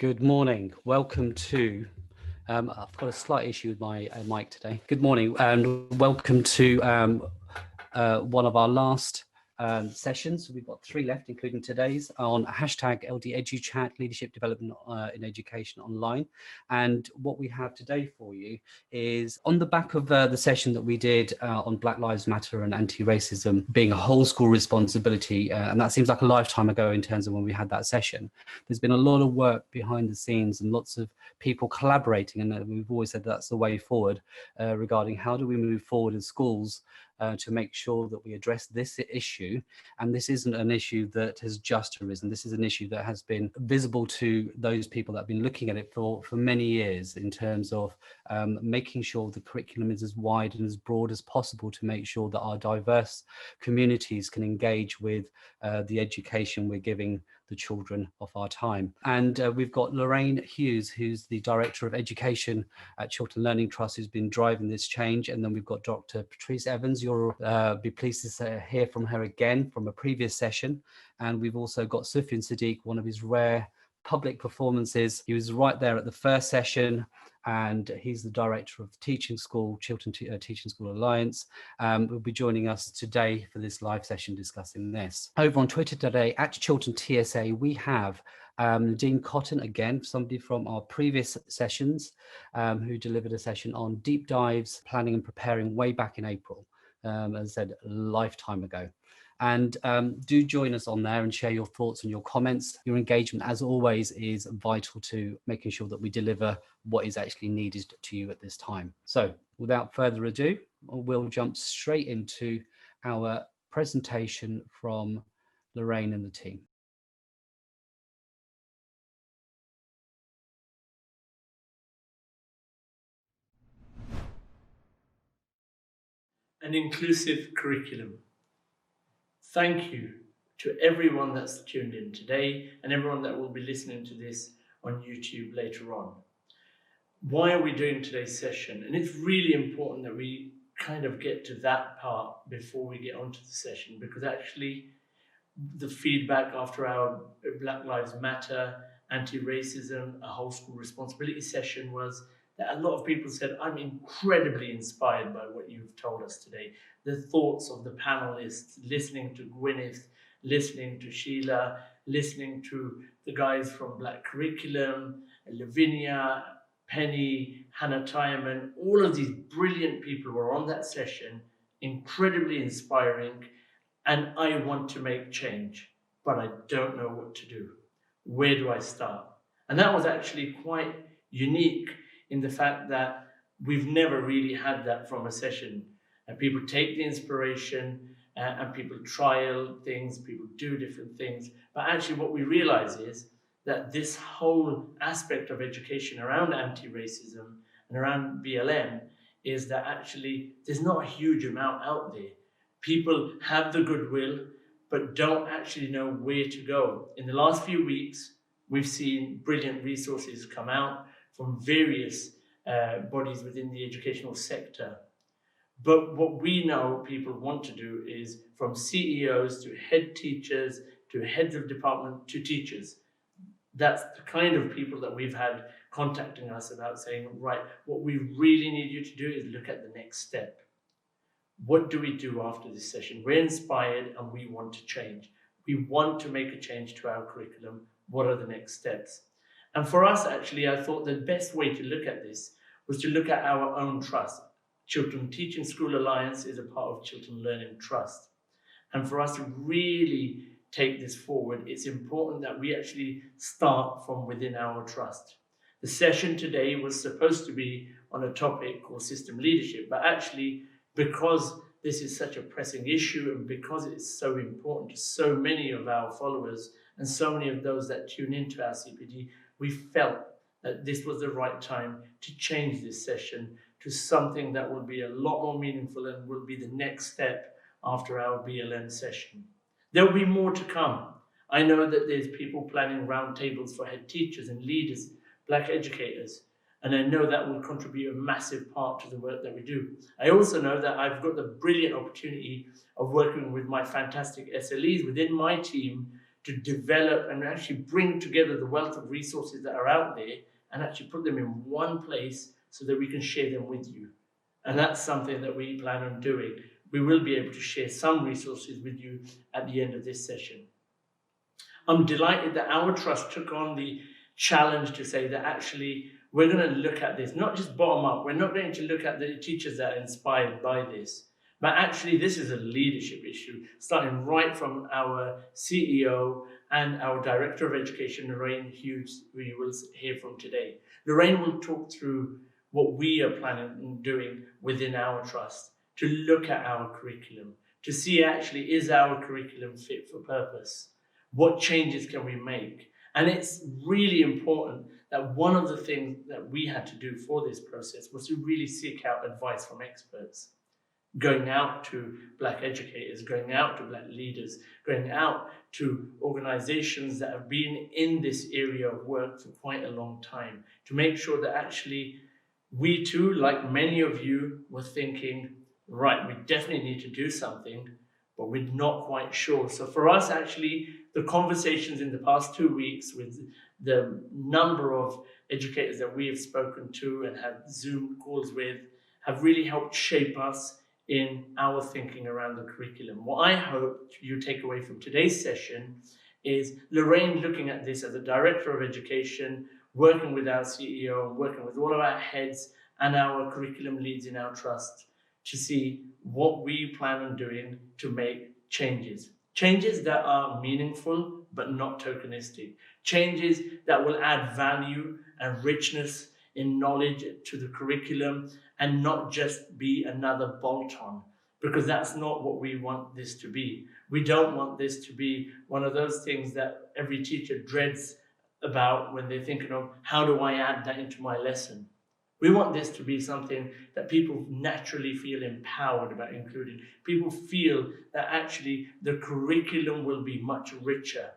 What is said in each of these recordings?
Good morning. Welcome to, I've got a slight issue with my mic today. Good morning and welcome to one of our last sessions. We've got 3 left, including today's, on hashtag LDEduChat, Leadership Development in Education Online. And what we have today for you is on the back of the session that we did on Black Lives Matter and anti-racism being a whole school responsibility, and that seems like a lifetime ago in terms of when we had that session. There's been a lot of work behind the scenes and lots of people collaborating, and we've always said that's the way forward regarding how do we move forward as schools to make sure that we address this issue. And this isn't an issue that has just arisen. This is an issue that has been visible to those people that have been looking at it for many years in terms of making sure the curriculum is as wide and as broad as possible to make sure that our diverse communities can engage with the education we're giving the children of our time. And we've got Lorraine Hughes, who's the Director of Education at Chiltern Learning Trust, who's been driving this change. And then we've got Dr. Patrice Evans. You'll be pleased to hear from her again from a previous session. And we've also got Sufyan Sadiq, one of his rare public performances. He was right there at the first session, and he's the director of Teaching School, Chiltern Teaching School Alliance. Will be joining us today for this live session discussing this. Over on Twitter today, at Chiltern TSA, we have Dean Cotton, again, somebody from our previous sessions, who delivered a session on deep dives, planning and preparing way back in April, as I said, a lifetime ago. And do join us on there and share your thoughts and your comments. Your engagement, as always, is vital to making sure that we deliver what is actually needed to you at this time. So without further ado, we'll jump straight into our presentation from Lorraine and the team. An inclusive curriculum. Thank you to everyone that's tuned in today and everyone that will be listening to this on YouTube later on. Why are we doing today's session? And it's really important that we kind of get to that part before we get onto the session, because actually the feedback after our Black Lives Matter, anti-racism, a whole school responsibility session was that a lot of people said, I'm incredibly inspired by what you've told us today. The thoughts of the panelists, listening to Gwyneth, listening to Sheila, listening to the guys from Black Curriculum, Lavinia, Penny, Hannah Tyman, all of these brilliant people were on that session, incredibly inspiring, and I want to make change, but I don't know what to do. Where do I start? And that was actually quite unique in the fact that we've never really had that from a session. And people take the inspiration and people trial things, people do different things. But actually what we realize is that this whole aspect of education around anti-racism and around BLM is that actually there's not a huge amount out there. People have the goodwill, but don't actually know where to go. In the last few weeks, we've seen brilliant resources come out from various bodies within the educational sector. But what we know people want to do is from CEOs to head teachers to heads of department to teachers. That's the kind of people that we've had contacting us about saying, right, what we really need you to do is look at the next step. What do we do after this session? We're inspired and we want to change. We want to make a change to our curriculum. What are the next steps? And for us, actually, I thought the best way to look at this was to look at our own trust. Chiltern Teaching School Alliance is a part of Chiltern Learning Trust. And for us to really take this forward, it's important that we actually start from within our trust. The session today was supposed to be on a topic called system leadership, but actually, because this is such a pressing issue and because it's so important to so many of our followers and so many of those that tune into our CPD, we felt that this was the right time to change this session to something that will be a lot more meaningful and will be the next step after our BLM session. There will be more to come. I know that there's people planning roundtables for head teachers and leaders, Black educators, and I know that will contribute a massive part to the work that we do. I also know that I've got the brilliant opportunity of working with my fantastic SLEs within my team to develop and actually bring together the wealth of resources that are out there and actually put them in one place so that we can share them with you. And that's something that we plan on doing. We will be able to share some resources with you at the end of this session. I'm delighted that our trust took on the challenge to say that actually we're going to look at this, not just bottom up. We're not going to look at the teachers that are inspired by this, but actually this is a leadership issue, starting right from our CEO and our Director of Education, Lorraine Hughes, who you will hear from today. Lorraine will talk through what we are planning on doing within our trust, to look at our curriculum, to see actually is our curriculum fit for purpose? What changes can we make? And it's really important that one of the things that we had to do for this process was to really seek out advice from experts, going out to Black educators, going out to Black leaders, going out to organizations that have been in this area of work for quite a long time, to make sure that actually we too, like many of you, were thinking, right, we definitely need to do something, but we're not quite sure. So for us, actually, the conversations in the past 2 weeks with the number of educators that we have spoken to and had Zoom calls with have really helped shape us in our thinking around the curriculum. What I hope you take away from today's session is Lorraine looking at this as a Director of Education, working with our CEO, working with all of our heads and our curriculum leads in our trust to see what we plan on doing to make changes. Changes that are meaningful but not tokenistic. Changes that will add value and richness in knowledge to the curriculum and not just be another bolt-on, because that's not what we want this to be. We don't want this to be one of those things that every teacher dreads about when they're thinking of how do I add that into my lesson. We want this to be something that people naturally feel empowered about including. People feel that actually the curriculum will be much richer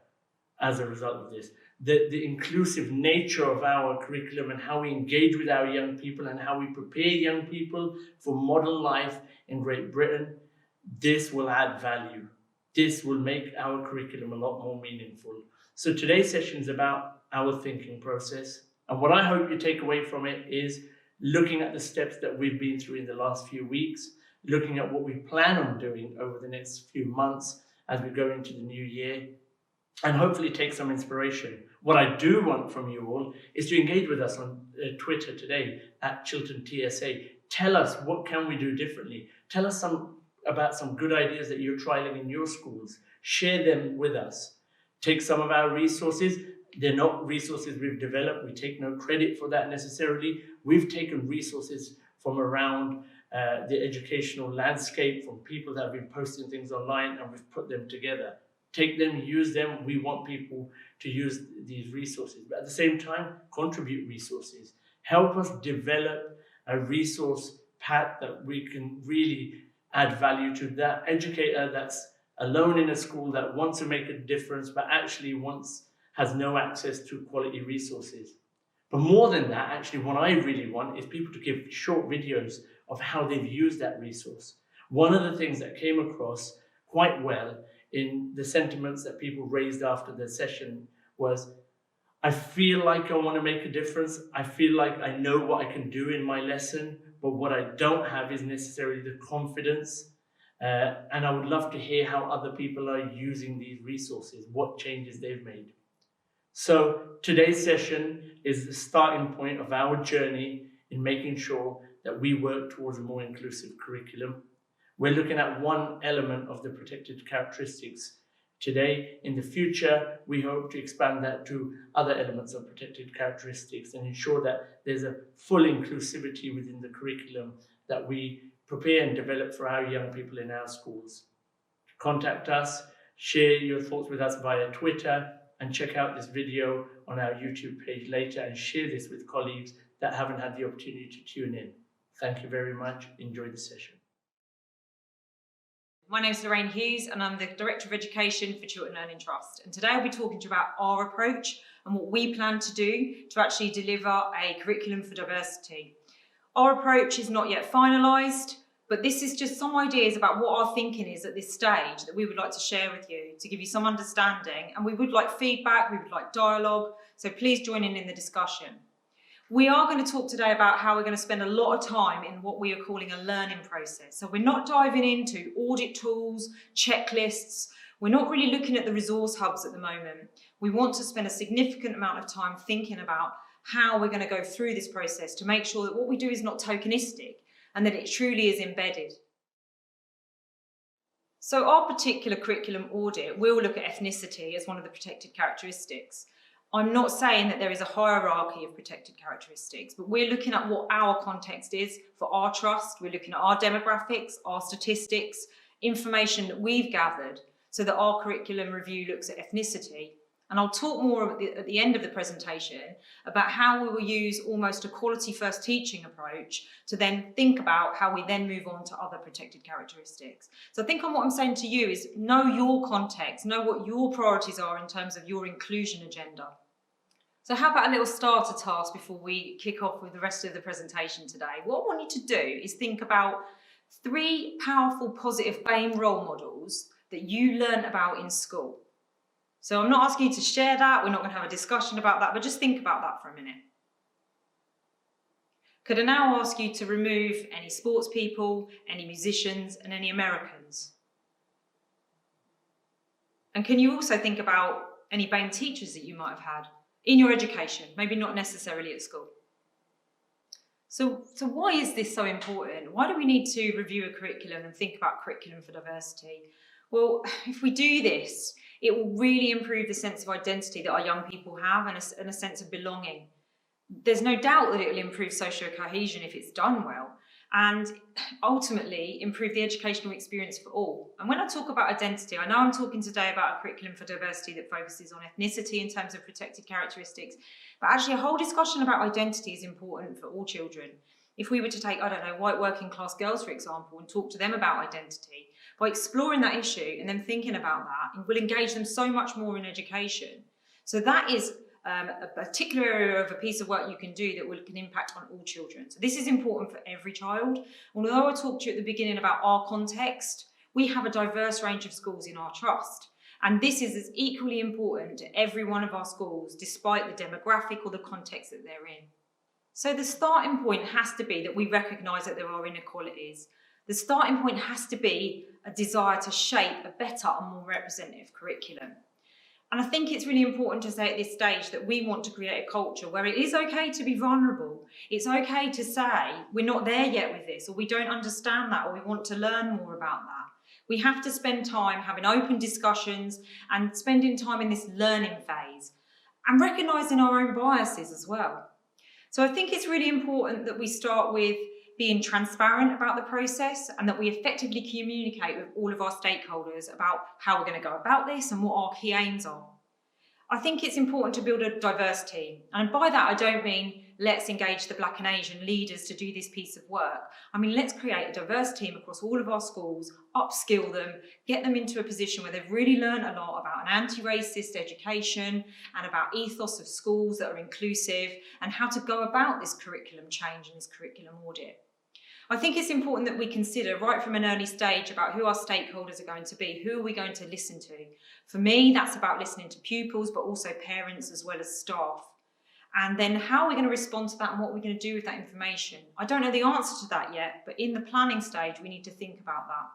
as a result of this. The inclusive nature of our curriculum and how we engage with our young people and how we prepare young people for modern life in Great Britain, this will add value. This will make our curriculum a lot more meaningful. So today's session is about our thinking process. And what I hope you take away from it is looking at the steps that we've been through in the last few weeks, looking at what we plan on doing over the next few months as we go into the new year, and hopefully take some inspiration. What I do want from you all is to engage with us on Twitter today at Chiltern TSA. Tell us, what can we do differently? Tell us about some good ideas that you're trialing in your schools. Share them with us. Take some of our resources. They're not resources we've developed. We take no credit for that necessarily. We've taken resources from around the educational landscape, from people that have been posting things online, and we've put them together. Take them, use them. We want people to use these resources, but at the same time, contribute resources. Help us develop a resource path that we can really add value to that educator that's alone in a school that wants to make a difference, but actually has no access to quality resources. But more than that, actually, what I really want is people to give short videos of how they've used that resource. One of the things that came across quite well in the sentiments that people raised after the session was, I feel like I want to make a difference. I feel like I know what I can do in my lesson, but what I don't have is necessarily the confidence. And I would love to hear how other people are using these resources, what changes they've made. So today's session is the starting point of our journey in making sure that we work towards a more inclusive curriculum. We're looking at one element of the protected characteristics today. In the future, we hope to expand that to other elements of protected characteristics and ensure that there's a full inclusivity within the curriculum that we prepare and develop for our young people in our schools. Contact us, share your thoughts with us via Twitter, and check out this video on our YouTube page later and share this with colleagues that haven't had the opportunity to tune in. Thank you very much. Enjoy the session. My name is Lorraine Hughes and I'm the Director of Education for Chiltern Learning Trust. And today I'll be talking to you about our approach and what we plan to do to actually deliver a curriculum for diversity. Our approach is not yet finalised, But this is just some ideas about what our thinking is at this stage that we would like to share with you to give you some understanding. And we would like feedback, we would like dialogue. So please join in the discussion. We are going to talk today about how we're going to spend a lot of time in what we are calling a learning process. So we're not diving into audit tools, checklists. We're not really looking at the resource hubs at the moment. We want to spend a significant amount of time thinking about how we're going to go through this process to make sure that what we do is not tokenistic and that it truly is embedded. So our particular curriculum audit will look at ethnicity as one of the protected characteristics. I'm not saying that there is a hierarchy of protected characteristics, but we're looking at what our context is for our trust. We're looking at our demographics, our statistics, information that we've gathered so that our curriculum review looks at ethnicity. And I'll talk more at the end of the presentation about how we will use almost a quality first teaching approach to then think about how we then move on to other protected characteristics. So I think what I'm saying to you is know your context, know what your priorities are in terms of your inclusion agenda. So how about a little starter task before we kick off with the rest of the presentation today? What I want you to do is think about 3 powerful positive BAME role models that you learn about in school. So I'm not asking you to share that, we're not going to have a discussion about that, but just think about that for a minute. Could I now ask you to remove any sports people, any musicians, and any Americans? And can you also think about any BAME teachers that you might have had in your education, maybe not necessarily at school? So why is this so important? Why do we need to review a curriculum and think about curriculum for diversity? Well, if we do this, it will really improve the sense of identity that our young people have and a sense of belonging. There's no doubt that it will improve social cohesion if it's done well, and ultimately improve the educational experience for all. And when I talk about identity, I know I'm talking today about a curriculum for diversity that focuses on ethnicity in terms of protected characteristics, but actually a whole discussion about identity is important for all children. If we were to take, I don't know, white working class girls, for example, and talk to them about identity, by exploring that issue and then thinking about that, it will engage them so much more in education. So that is a particular area of a piece of work you can do that can impact on all children. So this is important for every child. Although I talked to you at the beginning about our context, we have a diverse range of schools in our trust. And this is as equally important to every one of our schools, despite the demographic or the context that they're in. So the starting point has to be that we recognise that there are inequalities. The starting point has to be a desire to shape a better and more representative curriculum. And I think it's really important to say at this stage that we want to create a culture where it is okay to be vulnerable. It's okay to say we're not there yet with this, or we don't understand that, or we want to learn more about that. We have to spend time having open discussions and spending time in this learning phase and recognising our own biases as well. So I think it's really important that we start with being transparent about the process and that we effectively communicate with all of our stakeholders about how we're going to go about this and what our key aims are. I think it's important to build a diverse team. And by that, I don't mean let's engage the Black and Asian leaders to do this piece of work. I mean, let's create a diverse team across all of our schools, upskill them, get them into a position where they've really learned a lot about an anti-racist education and about ethos of schools that are inclusive and how to go about this curriculum change and this curriculum audit. I think it's important that we consider right from an early stage about who our stakeholders are going to be, who are we going to listen to. For me, that's about listening to pupils, but also parents as well as staff. And then how are we going to respond to that and what we're going to do with that information. I don't know the answer to that yet, but in the planning stage, we need to think about that.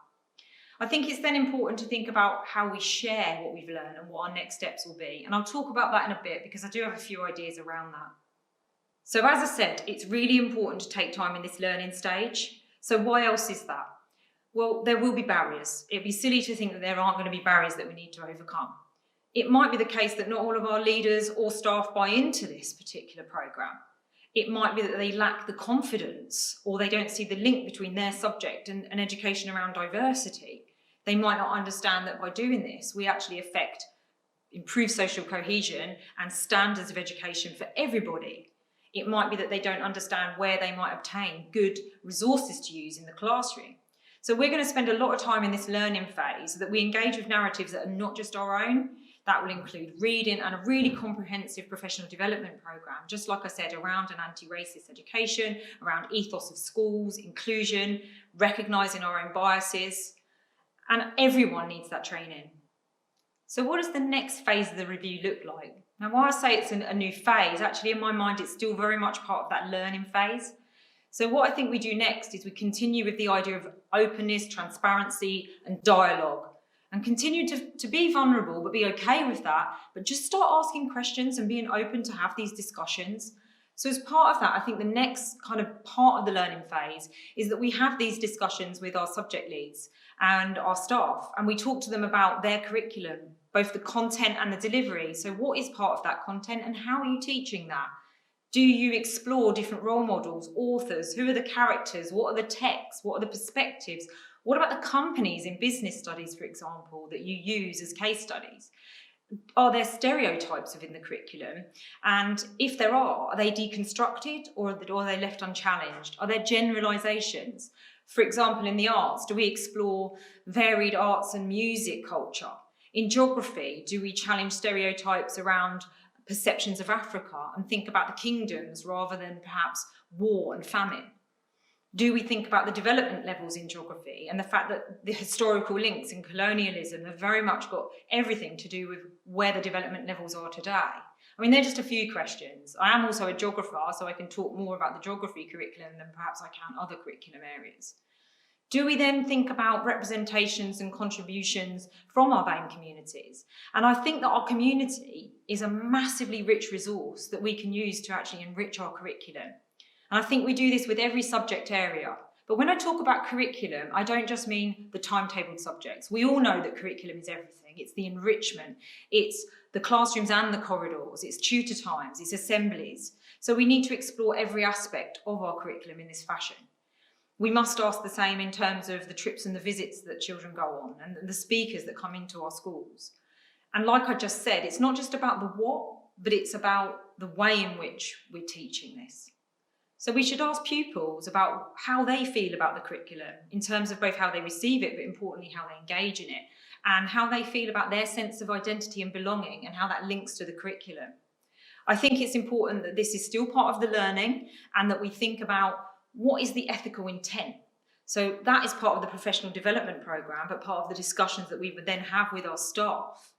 I think it's then important to think about how we share what we've learned and what our next steps will be. And I'll talk about that in a bit because I do have a few ideas around that. So as I said, it's really important to take time in this learning stage. So why else is that? Well, there will be barriers. It'd be silly to think that there aren't going to be barriers that we need to overcome. It might be the case that not all of our leaders or staff buy into this particular programme. It might be that they lack the confidence or they don't see the link between their subject and education around diversity. They might not understand that by doing this, we actually improve social cohesion and standards of education for everybody. It might be that they don't understand where they might obtain good resources to use in the classroom. So we're going to spend a lot of time in this learning phase so that we engage with narratives that are not just our own, That will include reading and a really comprehensive professional development programme, just like I said, around an anti-racist education, around ethos of schools, inclusion, recognising our own biases, and everyone needs that training. So what does the next phase of the review look like? Now, while I say it's a new phase, actually in my mind it's still very much part of that learning phase. So what I think we do next is we continue with the idea of openness, transparency and dialogue, and continue to be vulnerable, but be okay with that, but just start asking questions and being open to have these discussions. So as part of that, I think the next kind of part of the learning phase is that we have these discussions with our subject leads and our staff, and we talk to them about their curriculum, both the content and the delivery. So what is part of that content and how are you teaching that? Do you explore different role models, authors? Who are the characters? What are the texts? What are the perspectives? What about the companies in business studies, for example, that you use as case studies? Are there stereotypes within the curriculum? And if there are they deconstructed or are they left unchallenged? Are there generalisations? For example, in the arts, do we explore varied arts and music culture? In geography, do we challenge stereotypes around perceptions of Africa and think about the kingdoms rather than perhaps war and famine? Do we think about the development levels in geography and the fact that the historical links in colonialism have very much got everything to do with where the development levels are today? I mean, they're just a few questions. I am also a geographer, so I can talk more about the geography curriculum than perhaps I can other curriculum areas. Do we then think about representations and contributions from our BAME communities? And I think that our community is a massively rich resource that we can use to actually enrich our curriculum. And I think we do this with every subject area. But when I talk about curriculum, I don't just mean the timetabled subjects. We all know that curriculum is everything. It's the enrichment, it's the classrooms and the corridors, it's tutor times, it's assemblies. So we need to explore every aspect of our curriculum in this fashion. We must ask the same in terms of the trips and the visits that children go on and the speakers that come into our schools. And like I just said, it's not just about the what, but it's about the way in which we're teaching this. So we should ask pupils about how they feel about the curriculum in terms of both how they receive it, but importantly how they engage in it, and how they feel about their sense of identity and belonging and how that links to the curriculum. I think it's important that this is still part of the learning and that we think about what is the ethical intent. So that is part of the professional development programme, but part of the discussions that we would then have with our staff.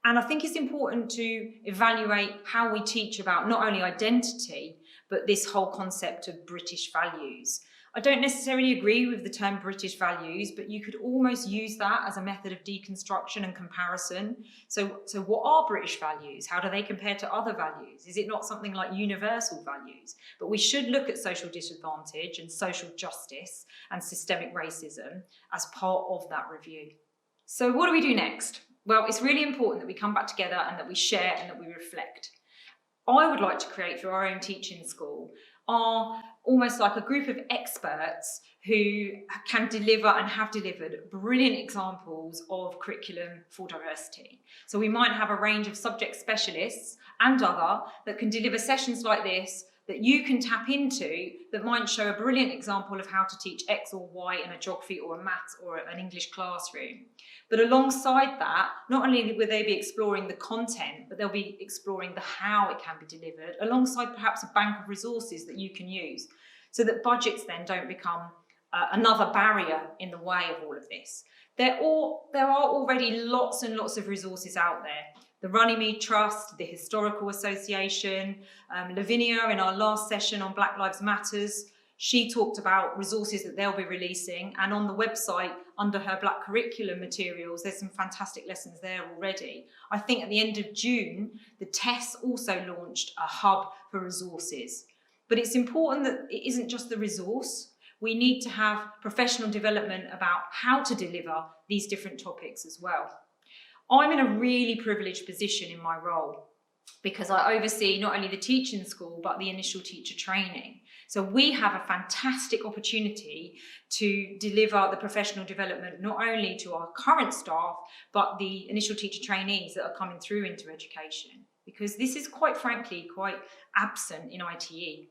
And I think it's important to evaluate how we teach about not only identity, but this whole concept of British values. I don't necessarily agree with the term British values, but you could almost use that as a method of deconstruction and comparison. So what are British values? How do they compare to other values? Is it not something like universal values? But we should look at social disadvantage and social justice and systemic racism as part of that review. So what do we do next? Well, it's really important that we come back together and that we share and that we reflect. I would like to create through our own teaching school are almost like a group of experts who can deliver and have delivered brilliant examples of curriculum for diversity. So we might have a range of subject specialists and other that can deliver sessions like this that you can tap into that might show a brilliant example of how to teach X or Y in a geography or a maths or an English classroom. But alongside that, not only will they be exploring the content, but they'll be exploring the how it can be delivered, alongside perhaps a bank of resources that you can use, so that budgets then don't become another barrier in the way of all of this. There are already lots and lots of resources out there. The Runnymede Trust, the Historical Association, Lavinia in our last session on Black Lives Matters, she talked about resources that they'll be releasing, and on the website under her Black curriculum materials, there's some fantastic lessons there already. I think at the end of June, the TESS also launched a hub for resources. But it's important that it isn't just the resource. We need to have professional development about how to deliver these different topics as well. I'm in a really privileged position in my role because I oversee not only the teaching school, but the initial teacher training. So we have a fantastic opportunity to deliver the professional development, not only to our current staff, but the initial teacher trainees that are coming through into education, because this is quite frankly, quite absent in ITE.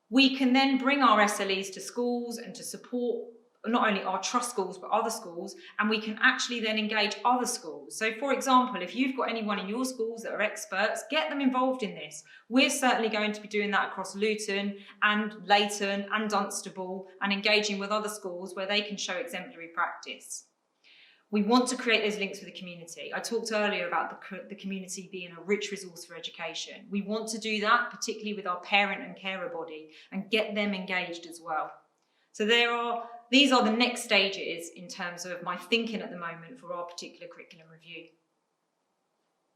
We can then bring our SLEs to schools and to support not only our trust schools, but other schools, and we can actually then engage other schools. So for example, if you've got anyone in your schools that are experts, get them involved in this. We're certainly going to be doing that across Luton and Leighton and Dunstable, and engaging with other schools where they can show exemplary practice. We want to create those links with the community. I talked earlier about the community being a rich resource for education. We want to do that, particularly with our parent and carer body, and get them engaged as well. So these are the next stages in terms of my thinking at the moment for our particular curriculum review.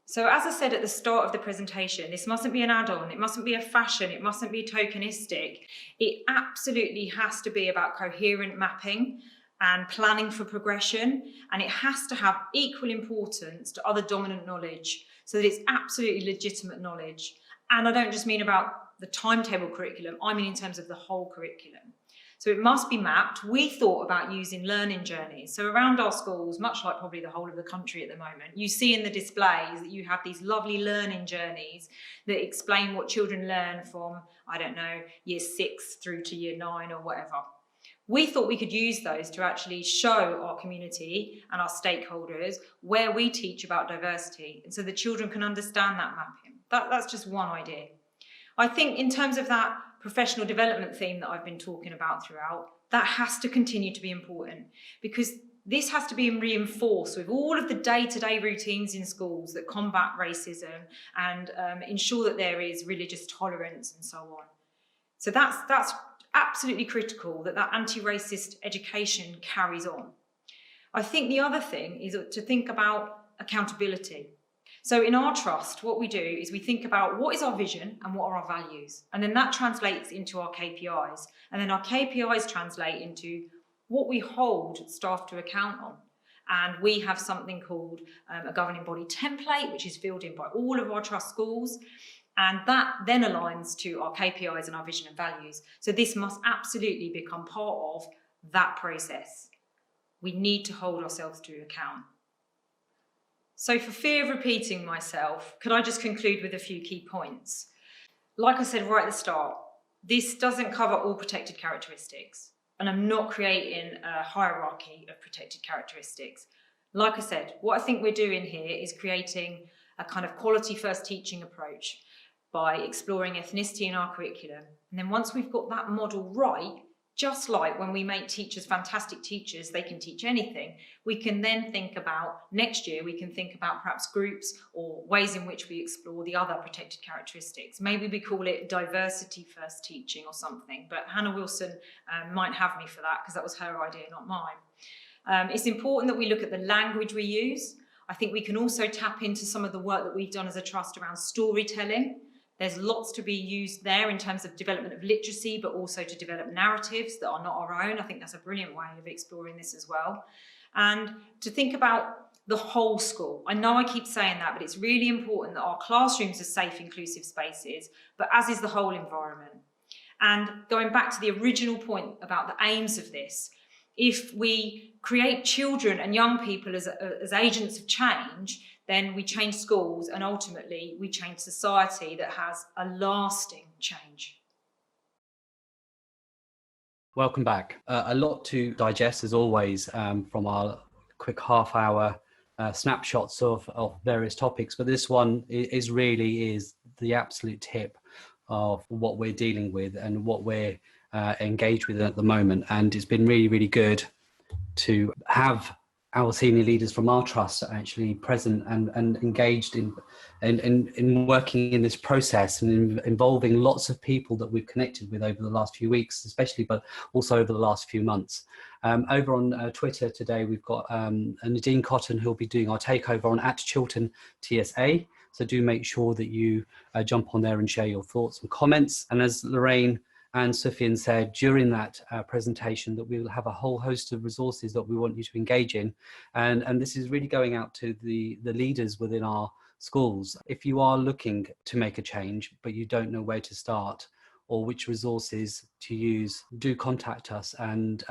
So as I said at the start of the presentation, this mustn't be an add-on, it mustn't be a fashion, it mustn't be tokenistic. It absolutely has to be about coherent mapping and planning for progression, and it has to have equal importance to other dominant knowledge so that it's absolutely legitimate knowledge. And I don't just mean about the timetable curriculum, I mean in terms of the whole curriculum. So it must be mapped. We thought about using learning journeys. So around our schools, much like probably the whole of the country at the moment, you see in the displays that you have these lovely learning journeys that explain what children learn from, I don't know, year 6 through to year 9 or whatever. We thought we could use those to actually show our community and our stakeholders where we teach about diversity, and so the children can understand that mapping. That's just one idea. I think in terms of that professional development theme that I've been talking about throughout, that has to continue to be important, because this has to be reinforced with all of the day-to-day routines in schools that combat racism and ensure that there is religious tolerance and so on. So that's absolutely critical that anti-racist education carries on. I think the other thing is to think about accountability. So in our trust, what we do is we think about what is our vision and what are our values, and then that translates into our KPIs, and then our KPIs translate into what we hold staff to account on. And we have something called a governing body template, which is filled in by all of our trust schools. And that then aligns to our KPIs and our vision and values. So this must absolutely become part of that process. We need to hold ourselves to account. So for fear of repeating myself, could I just conclude with a few key points? Like I said right at the start, this doesn't cover all protected characteristics, and I'm not creating a hierarchy of protected characteristics. Like I said, what I think we're doing here is creating a kind of quality first teaching approach by exploring ethnicity in our curriculum. And then once we've got that model right, just like when we make teachers fantastic teachers, they can teach anything, we can then think about, next year, we can think about perhaps groups or ways in which we explore the other protected characteristics. Maybe we call it diversity first teaching or something, but Hannah Wilson might have me for that because that was her idea, not mine. It's important that we look at the language we use. I think we can also tap into some of the work that we've done as a trust around storytelling. There's lots to be used there in terms of development of literacy, but also to develop narratives that are not our own. I think that's a brilliant way of exploring this as well. And to think about the whole school. I know I keep saying that, but it's really important that our classrooms are safe, inclusive spaces, but as is the whole environment. And going back to the original point about the aims of this, if we create children and young people as agents of change, then we change schools and ultimately we change society that has a lasting change. Welcome back. A lot to digest as always from our quick half-hour snapshots of various topics, but this one is really the absolute tip of what we're dealing with and what we're engaged with at the moment. And it's been really, really good to have our senior leaders from our trust actually present and engaged in working in this process and involving lots of people that we've connected with over the last few weeks, especially, but also over the last few months. Over on Twitter today, we've got Nadine Cotton, who'll be doing our takeover on @Chiltern TSA. So do make sure that you jump on there and share your thoughts and comments. And as Lorraine and Sufyan said during that presentation, that we will have a whole host of resources that we want you to engage in. And this is really going out to the leaders within our schools. If you are looking to make a change, but you don't know where to start or which resources to use, do contact us, and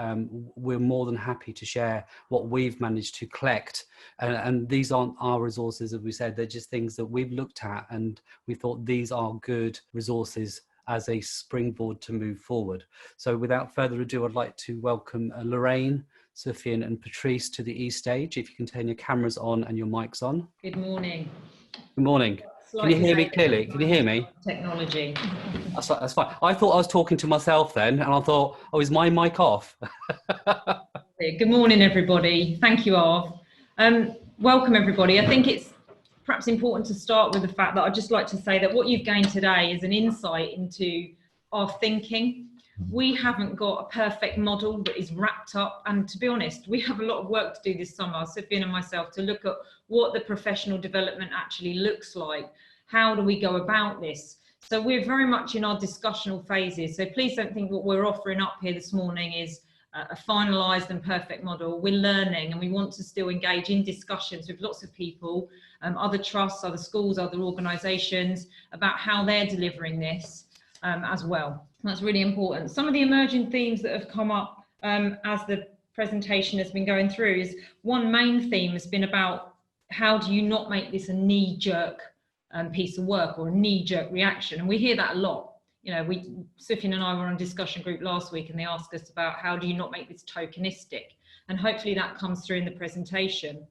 we're more than happy to share what we've managed to collect. And these aren't our resources, as we said, they're just things that we've looked at and we thought these are good resources as a springboard to move forward. So without further ado, I'd like to welcome Lorraine, Sufyan and Patrice to the E stage. If you can turn your cameras on and your mics on. Good morning. Good morning. Can you hear me clearly? Can you hear me? Technology. That's fine. I thought I was talking to myself then, and I thought, oh, is my mic off? Good morning, everybody. Thank you, Arv. Welcome, everybody. I think it's perhaps important to start with the fact that I'd just like to say that what you've gained today is an insight into our thinking. We haven't got a perfect model that is wrapped up, and to be honest, we have a lot of work to do this summer, Sufyan and myself, to look at what the professional development actually looks like. How do we go about this? So we're very much in our discussional phases, so please don't think what we're offering up here this morning is a finalised and perfect model. We're learning, and we want to still engage in discussions with lots of people, other trusts, other schools, other organisations, about how they're delivering this as well. That's really important. Some of the emerging themes that have come up as the presentation has been going through is one main theme has been about how do you not make this a knee-jerk piece of work or a knee-jerk reaction, and we hear that a lot. You know, Sufyan and I were on a discussion group last week, and they asked us about how do you not make this tokenistic, and hopefully that comes through in the presentation.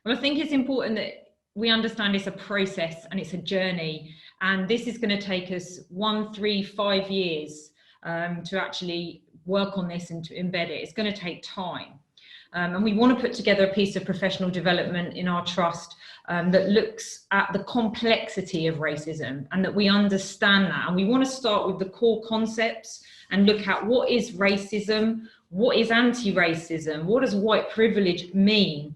Well, I think it's important that we understand it's a process and it's a journey, and this is going to take us 1, 3, 5 years to actually work on this and to embed it. It's going to take time. And we want to put together a piece of professional development in our trust that looks at the complexity of racism, and that we understand that. And we want to start with the core concepts and look at what is racism, what is anti-racism, what does white privilege mean,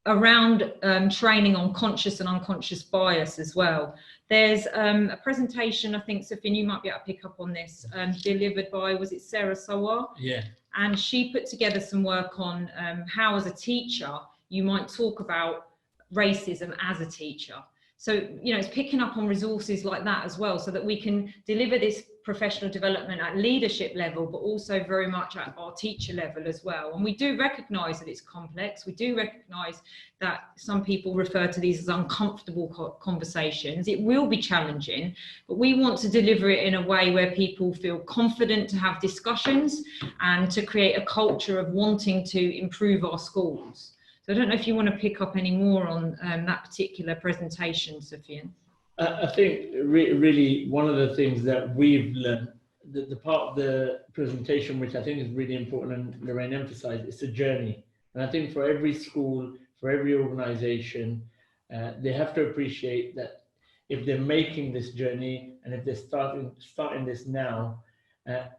around training on conscious and unconscious bias as well. There's a presentation, I think, Sufyan, you might be able to pick up on this, delivered by, was it Sarah Sawar? Yeah. And she put together some work on how, as a teacher, you might talk about racism as a teacher. So, you know, it's picking up on resources like that as well, so that we can deliver this professional development at leadership level, but also very much at our teacher level as well. And we do recognise that it's complex. We do recognise that some people refer to these as uncomfortable conversations. It will be challenging, but we want to deliver it in a way where people feel confident to have discussions and to create a culture of wanting to improve our schools. So I don't know if you want to pick up any more on that particular presentation, Sufyan. I think really one of the things that we've learned, the part of the presentation which I think is really important, and Lorraine emphasised, it's a journey. And I think for every school, for every organisation, they have to appreciate that if they're making this journey and if they're starting this now,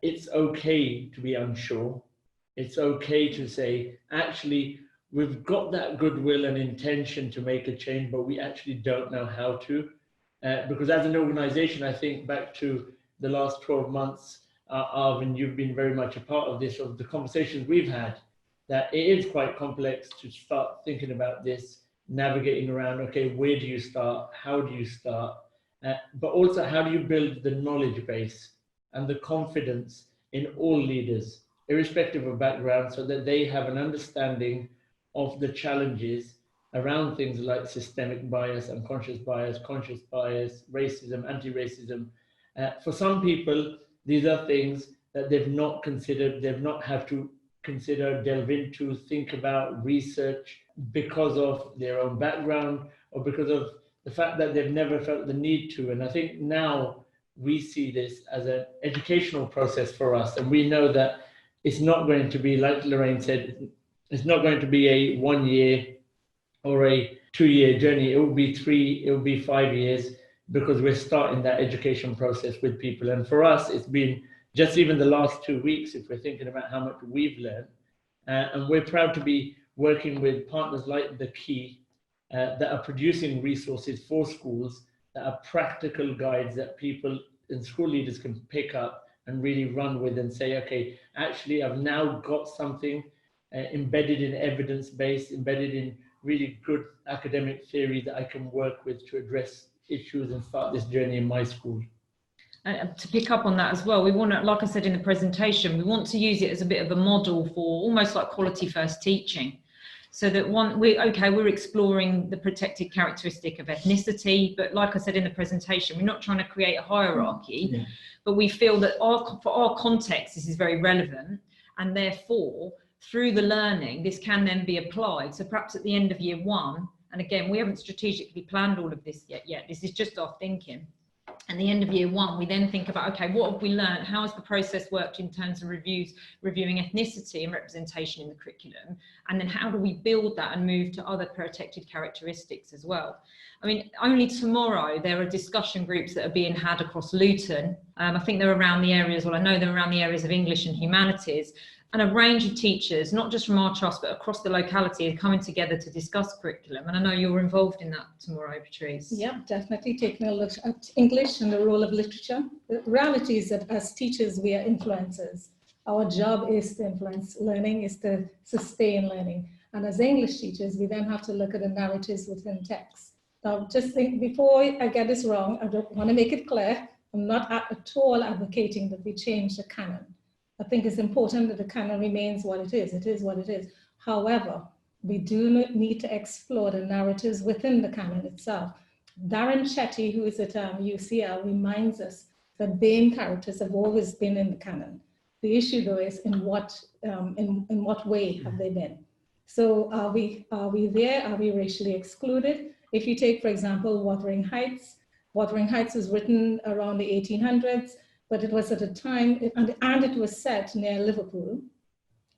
it's okay to be unsure. It's okay to say, actually, we've got that goodwill and intention to make a change, but we actually don't know how to. Because as an organisation, I think back to the last 12 months, Arvin, you've been very much a part of this, of the conversations we've had, that it is quite complex to start thinking about this, navigating around, okay, where do you start? How do you start? But also, how do you build the knowledge base and the confidence in all leaders, irrespective of background, so that they have an understanding of the challenges around things like systemic bias, unconscious bias, conscious bias, racism, anti-racism. For some people, these are things that they've not considered, they've not had to consider, delve into, think about, research, because of their own background or because of the fact that they've never felt the need to. And I think now we see this as an educational process for us. And we know that it's not going to be, like Lorraine said, it's not going to be a 1 year or a 2-year journey. It will be 3, it will be 5 years, because we're starting that education process with people. And for us, it's been just even the last 2 weeks, if we're thinking about how much we've learned. And we're proud to be working with partners like The Key that are producing resources for schools that are practical guides that people and school leaders can pick up and really run with and say, okay, actually, I've now got something embedded in evidence base, embedded in really good academic theory that I can work with to address issues and start this journey in my school. And to pick up on that as well, we want to, like I said in the presentation, we want to use it as a bit of a model for almost like quality first teaching. So that we're exploring the protected characteristic of ethnicity, but like I said in the presentation, we're not trying to create a hierarchy, but we feel that for our context, this is very relevant, and therefore, through the learning, this can then be applied. So perhaps at the end of year 1, and again, we haven't strategically planned all of this yet, this is just our thinking. At the end of year 1, we then think about, okay, what have we learned? How has the process worked in terms of reviewing ethnicity and representation in the curriculum? And then how do we build that and move to other protected characteristics as well? I mean, only tomorrow there are discussion groups that are being had across Luton. I think they're around the areas, well, I know they're around the areas of English and humanities. And a range of teachers, not just from our trust, but across the locality, are coming together to discuss curriculum. And I know you're involved in that tomorrow, Patrice. Yeah, definitely taking a look at English and the role of literature. The reality is that as teachers, we are influencers. Our job is to influence learning, is to sustain learning. And as English teachers, we then have to look at the narratives within text. Now, just think, before I get this wrong, I don't want to make it clear, I'm not at all advocating that we change the canon. I think it's important that the canon remains what it is. It is what it is. However, we do need to explore the narratives within the canon itself. Darren Chetty, who is at UCL, reminds us that BAME characters have always been in the canon. The issue, though, is in what way have they been? So are we there? Are we racially excluded? If you take, for example, Wuthering Heights was written around the 1800s. But it was at a time, and it was set near Liverpool,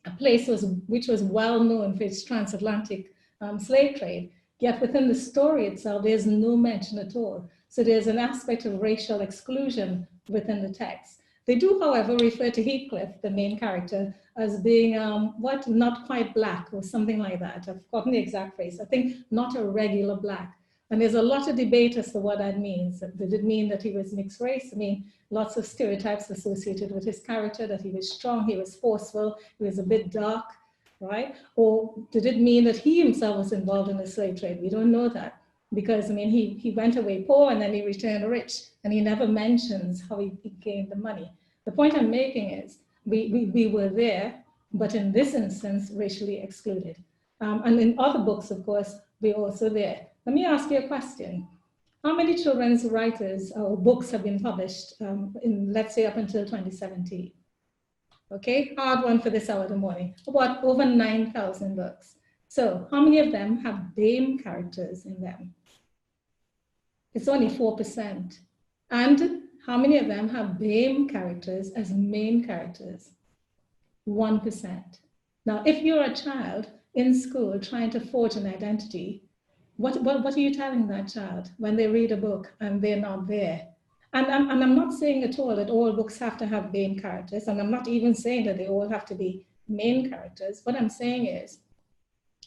a place which was well known for its transatlantic slave trade. Yet within the story itself, there's no mention at all. So there's an aspect of racial exclusion within the text. They do, however, refer to Heathcliff, the main character, as being not quite black or something like that. I've forgotten the exact phrase. I think not a regular black. And there's a lot of debate as to what that means. Did it mean that he was mixed race? I mean, lots of stereotypes associated with his character, that he was strong, he was forceful, he was a bit dark, right? Or did it mean that he himself was involved in the slave trade? We don't know that, because I mean, he went away poor and then he returned rich, and he never mentions how he gained the money. The point I'm making is we were there, but in this instance, racially excluded. And in other books, of course, we're also there. Let me ask you a question. How many children's writers or books have been published in, let's say, up until 2017? Okay, hard one for this hour of the morning. About over 9,000 books. So how many of them have BAME characters in them? It's only 4%. And how many of them have BAME characters as main characters? 1%. Now, if you're a child in school trying to forge an identity, what are you telling that child when they read a book and they're not there? And I'm not saying at all that all books have to have BAME characters, and I'm not even saying that they all have to be main characters. What I'm saying is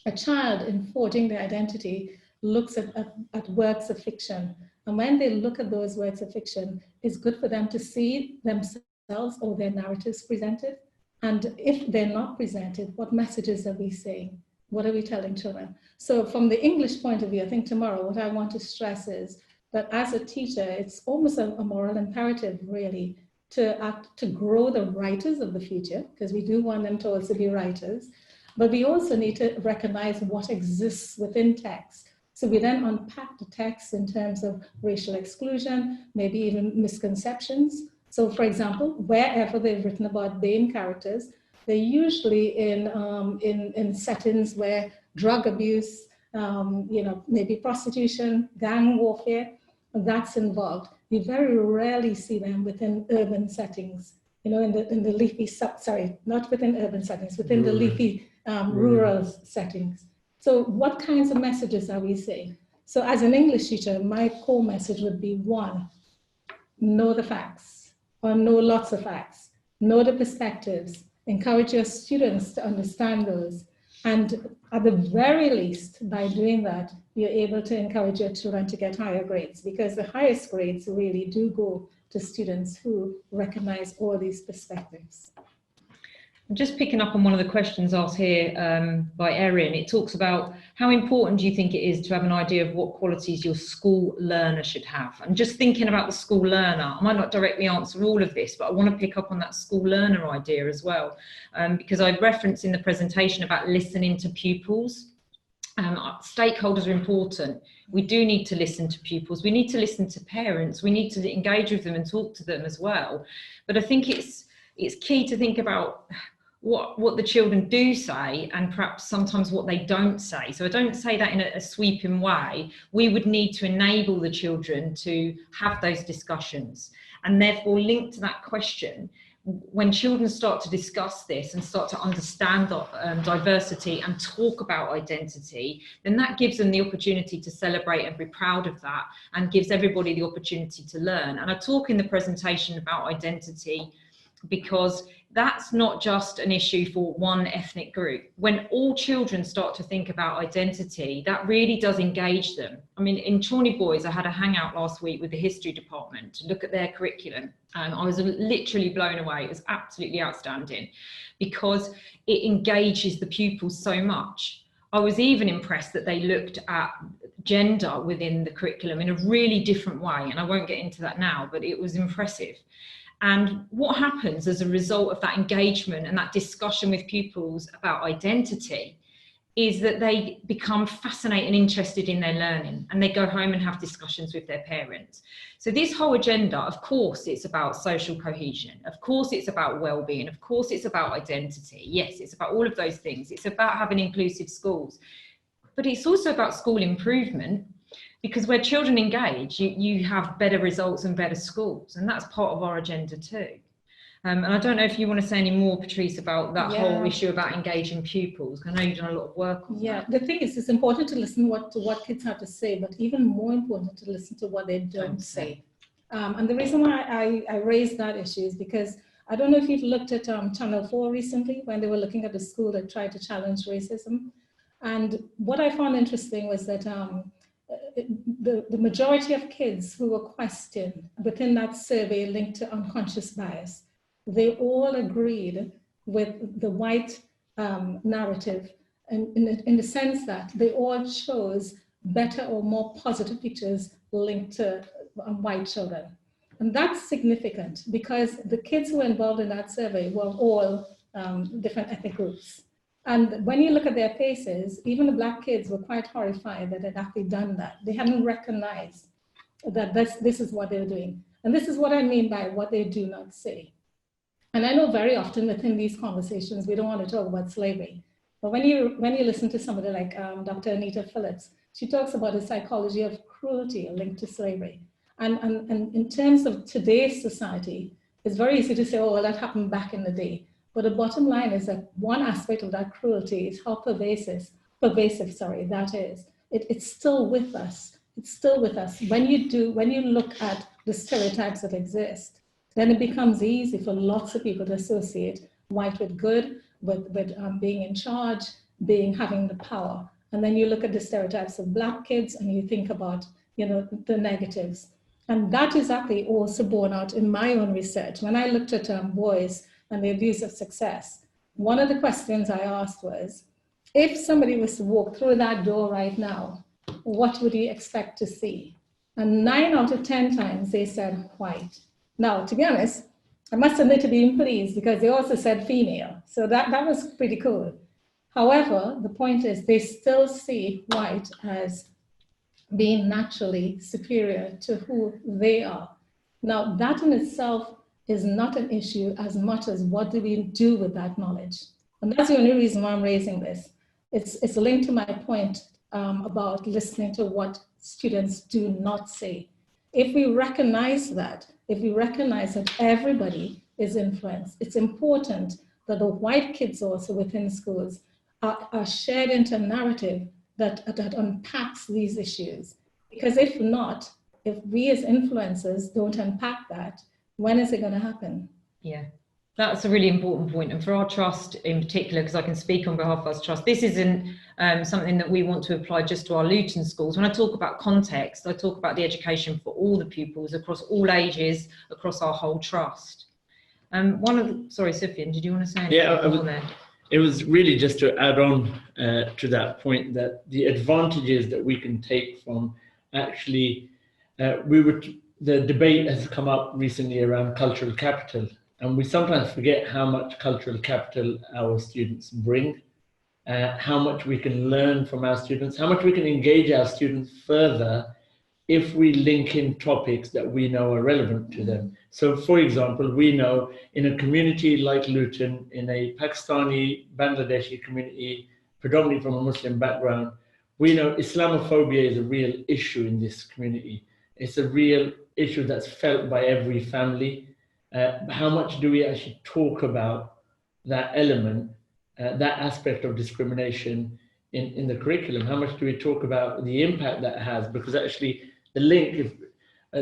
a child in forging their identity looks at works of fiction. And when they look at those works of fiction, it's good for them to see themselves or their narratives presented. And if they're not presented, what messages are we saying? What are we telling children? So from the English point of view, I think tomorrow what I want to stress is that as a teacher, it's almost a moral imperative really to grow the writers of the future, because we do want them to also be writers, but we also need to recognize what exists within text. So we then unpack the text in terms of racial exclusion, maybe even misconceptions. So for example, wherever they've written about BAME characters, they're usually in settings where drug abuse, maybe prostitution, gang warfare, that's involved. We very rarely see them within urban settings, in the leafy, not within urban settings, within the leafy rural settings. So what kinds of messages are we saying? So as an English teacher, my core message would be 1, know the facts, or know lots of facts, know the perspectives, encourage your students to understand those. And at the very least, by doing that, you're able to encourage your children to get higher grades, because the highest grades really do go to students who recognize all these perspectives. Just picking up on one of the questions asked here by Erin, it talks about how important do you think it is to have an idea of what qualities your school learner should have? And just thinking about the school learner, I might not directly answer all of this, but I want to pick up on that school learner idea as well, because I referenced in the presentation about listening to pupils. Stakeholders are important. We do need to listen to pupils. We need to listen to parents. We need to engage with them and talk to them as well. But I think it's key to think about what the children do say and perhaps sometimes what they don't say. So I don't say that in a sweeping way. We would need to enable the children to have those discussions, and therefore linked to that question, when children start to discuss this and start to understand diversity and talk about identity, then that gives them the opportunity to celebrate and be proud of that, and gives everybody the opportunity to learn. And I talk in the presentation about identity because that's not just an issue for one ethnic group. When all children start to think about identity, that really does engage them. I mean, in Chorney Boys, I had a hangout last week with the history department to look at their curriculum, and I was literally blown away. It was absolutely outstanding because it engages the pupils so much. I was even impressed that they looked at gender within the curriculum in a really different way, and I won't get into that now, but it was impressive. And what happens as a result of that engagement and that discussion with pupils about identity is that they become fascinated and interested in their learning, and they go home and have discussions with their parents. So this whole agenda, of course, it's about social cohesion. Of course, it's about well-being. Of course, it's about identity. Yes, it's about all of those things. It's about having inclusive schools, but it's also about school improvement. Because where children engage, you have better results and better schools. And that's part of our agenda too. And I don't know if you want to say any more, Patrice, about that whole issue about engaging pupils. I know you've done a lot of work on that. The thing is, it's important to listen to what kids have to say, but even more important to listen to what they don't say. And the reason why I raised that issue is because I don't know if you've looked at Channel 4 recently, when they were looking at the school that tried to challenge racism. And what I found interesting was that the majority of kids who were questioned within that survey linked to unconscious bias, they all agreed with the white narrative, and in the sense that they all chose better or more positive pictures linked to white children. And that's significant because the kids who were involved in that survey were all different ethnic groups. And when you look at their faces, even the Black kids were quite horrified that they'd actually done that. They hadn't recognized that this is what they were doing. And this is what I mean by what they do not say. And I know very often within these conversations, we don't want to talk about slavery. But when you listen to somebody like Dr. Anita Phillips, she talks about the psychology of cruelty linked to slavery. And in terms of today's society, it's very easy to say, oh, well, that happened back in the day. But the bottom line is that one aspect of that cruelty is how pervasive that is. It's still with us. It's still with us. When you look at the stereotypes that exist, then it becomes easy for lots of people to associate white with good, with being in charge, having the power. And then you look at the stereotypes of Black kids and you think about, the negatives. And that is actually also borne out in my own research. When I looked at boys and the abuse of success, one of the questions I asked was, if somebody was to walk through that door right now, what would you expect to see? And 9 out of 10 times they said white. Now, to be honest, I must admit to being pleased because they also said female. So that was pretty cool. However, the point is they still see white as being naturally superior to who they are. Now, that in itself is not an issue as much as what do we do with that knowledge. And that's the only reason why I'm raising this. It's linked to my point about listening to what students do not say. If we recognize that everybody is influenced, it's important that the white kids also within schools are shared into a narrative that unpacks these issues. Because if we as influencers don't unpack that, when is it going to happen? Yeah, that's a really important point. And for our trust in particular, because I can speak on behalf of our trust, this isn't something that we want to apply just to our Luton schools. When I talk about context, I talk about the education for all the pupils across all ages, across our whole trust. Sorry, Sufyan, did you want to say anything more there? It was really just to add on to that point, that the advantages that we can take from actually, the debate has come up recently around cultural capital, and we sometimes forget how much cultural capital our students bring. how much we can learn from our students, how much we can engage our students further if we link in topics that we know are relevant to them. So, for example, we know in a community like Luton, in a Pakistani, Bangladeshi community, predominantly from a Muslim background, we know Islamophobia is a real issue in this community. It's a real issue that's felt by every family. How much do we actually talk about that element, that aspect of discrimination in the curriculum? How much do we talk about the impact that has? Because actually, the link, if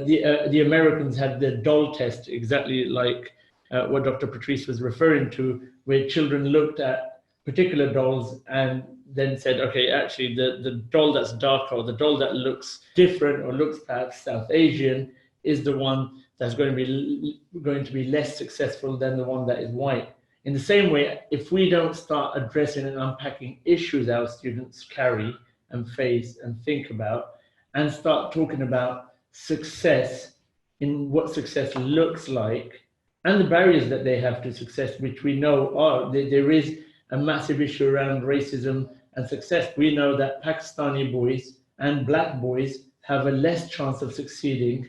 the Americans had the doll test, exactly like what Dr. Patrice was referring to, where children looked at particular dolls and then said, okay, actually the doll that's darker, or the doll that looks different or looks perhaps South Asian, is the one that's going to be less successful than the one that is white. In the same way, if we don't start addressing and unpacking issues our students carry and face and think about, and start talking about success, in what success looks like, and the barriers that they have to success, which we know are, there is a massive issue around racism and success. We know that Pakistani boys and black boys have a less chance of succeeding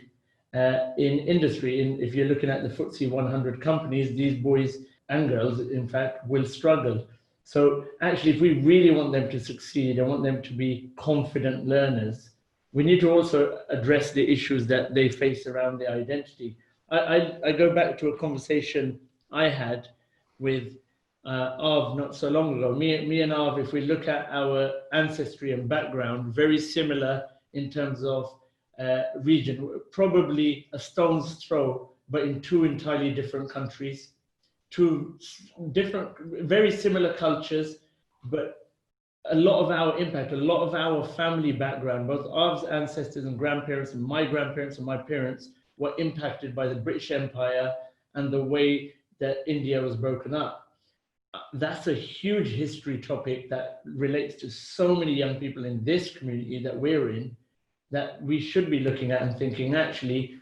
in industry. If you're looking at the FTSE 100 companies, these boys and girls, in fact, will struggle. So actually, if we really want them to succeed and want them to be confident learners, we need to also address the issues that they face around their identity. I go back to a conversation I had with Arv not so long ago. Me and Arv, if we look at our ancestry and background, very similar in terms of region, probably a stone's throw, but in two entirely different countries, two different, very similar cultures, but a lot of our impact, a lot of our family background, both Arv's ancestors and grandparents and my parents were impacted by the British Empire and the way that India was broken up. That's a huge history topic that relates to so many young people in this community that we're in, that we should be looking at and thinking, actually,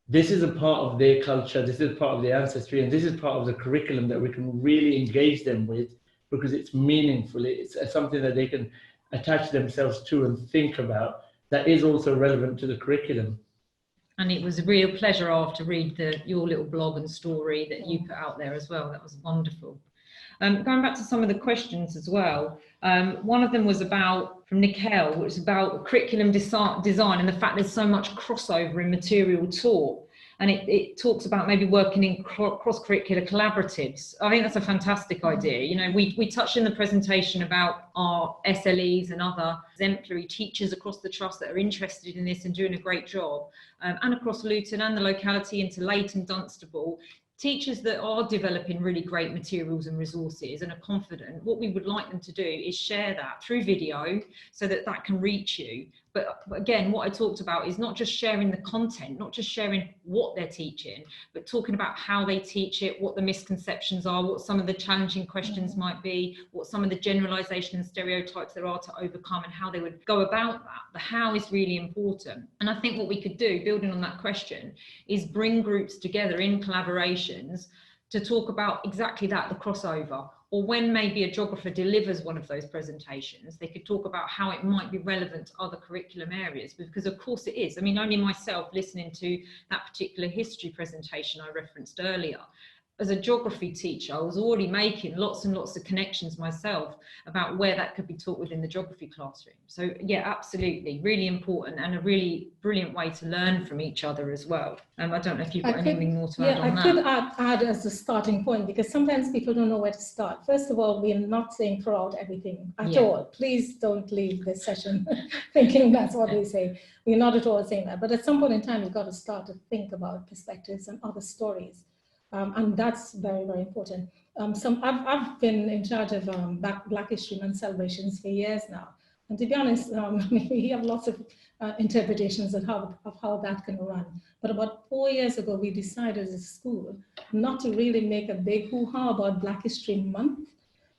this is a part of their culture, this is part of their ancestry, and this is part of the curriculum that we can really engage them with, because it's meaningful. It's something that they can attach themselves to and think about that is also relevant to the curriculum. And it was a real pleasure, Arv, to read your little blog and story that you put out there as well. That was wonderful. Going back to some of the questions as well, one of them was from Nikhil, which was about curriculum design and the fact there's so much crossover in material taught. And it talks about maybe working in cross-curricular collaboratives. I think that's a fantastic idea. You know, we touched in the presentation about our SLEs and other exemplary teachers across the trust that are interested in this and doing a great job, and across Luton and the locality into Leighton, Dunstable. Teachers that are developing really great materials and resources and are confident, what we would like them to do is share that through video so that that can reach you. But again, what I talked about is not just sharing the content, not just sharing what they're teaching, but talking about how they teach it, what the misconceptions are, what some of the challenging questions might be, what some of the generalization and stereotypes there are to overcome, and how they would go about that. The how is really important. And I think what we could do, building on that question, is bring groups together in collaborations to talk about exactly that, the crossover. Or when maybe a geographer delivers one of those presentations, they could talk about how it might be relevant to other curriculum areas, because of course it is. I mean, only myself listening to that particular history presentation I referenced earlier, as a geography teacher, I was already making lots and lots of connections myself about where that could be taught within the geography classroom. So yeah, absolutely, really important and a really brilliant way to learn from each other as well. I don't know if you've got anything more to add on that. Yeah, I could add as a starting point, because sometimes people don't know where to start. First of all, we're not saying throw out everything at all. Please don't leave this session thinking that's what we say. We're not at all saying that. But at some point in time, you've got to start to think about perspectives and other stories. And that's very, very important. I've been in charge of Black History Month celebrations for years now. And to be honest, we have lots of interpretations of how that can run. But about 4 years ago, we decided as a school not to really make a big hoo-ha about Black History Month,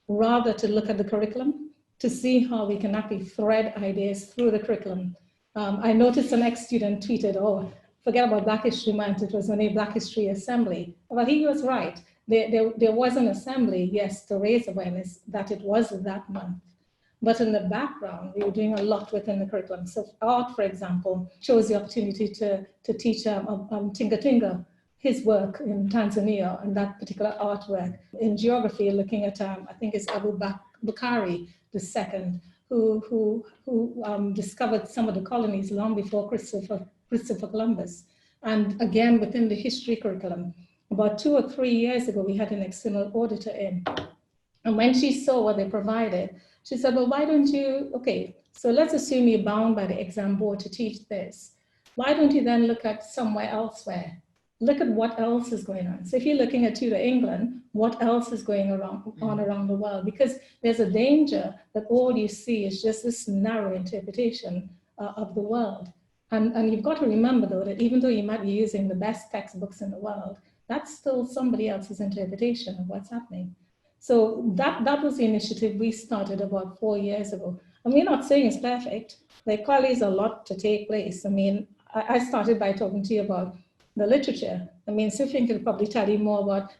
rather to look at the curriculum, to see how we can actually thread ideas through the curriculum. I noticed an ex-student tweeted, oh, forget about Black History Month, it was only Black History Assembly. Well, he was right. There was an assembly, yes, to raise awareness that it was that month. But in the background, we were doing a lot within the curriculum. So art, for example, chose the opportunity to teach Tinga Tinga, his work in Tanzania, and that particular artwork. In geography, looking at, I think it's Abu Bakari II, who discovered some of the colonies long before Christopher Columbus. And again, within the history curriculum, about 2 or 3 years ago, we had an external auditor in. And when she saw what they provided, she said, well, why don't you, okay, so let's assume you're bound by the exam board to teach this. Why don't you then look at somewhere elsewhere? Look at what else is going on. So if you're looking at Tudor England, what else is going on around the world? Because there's a danger that all you see is just this narrow interpretation of the world. And you've got to remember, though, that even though you might be using the best textbooks in the world, that's still somebody else's interpretation of what's happening. So that was the initiative we started about 4 years ago. And we're not saying it's perfect. There clearly is a lot to take place. I mean, I started by talking to you about the literature. I mean, Sophie could probably tell you more about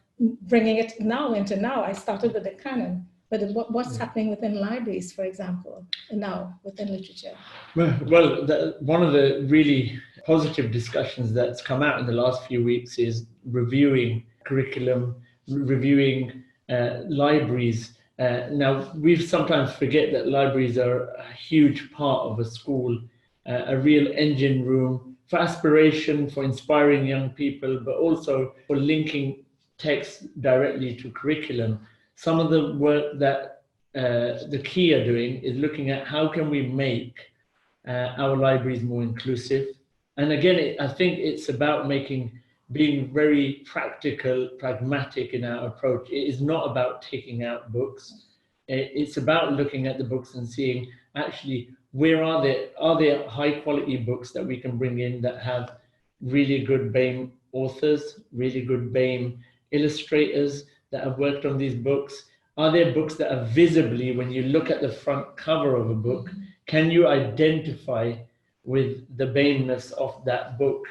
bringing it now into now. I started with the canon, but what's happening within libraries, for example, now within literature? Well, one of the really positive discussions that's come out in the last few weeks is reviewing curriculum, reviewing libraries. Now, we sometimes forget that libraries are a huge part of a school, a real engine room for aspiration, for inspiring young people, but also for linking text directly to curriculum. Some of the work that the Key are doing is looking at how can we make our libraries more inclusive. And again, I think it's about being very practical, pragmatic in our approach. It is not about taking out books. It's about looking at the books and seeing actually where are there high quality books that we can bring in that have really good BAME authors, really good BAME illustrators that have worked on these books. Are there books that are visibly, when you look at the front cover of a book, can you identify with the BAME-ness of that book?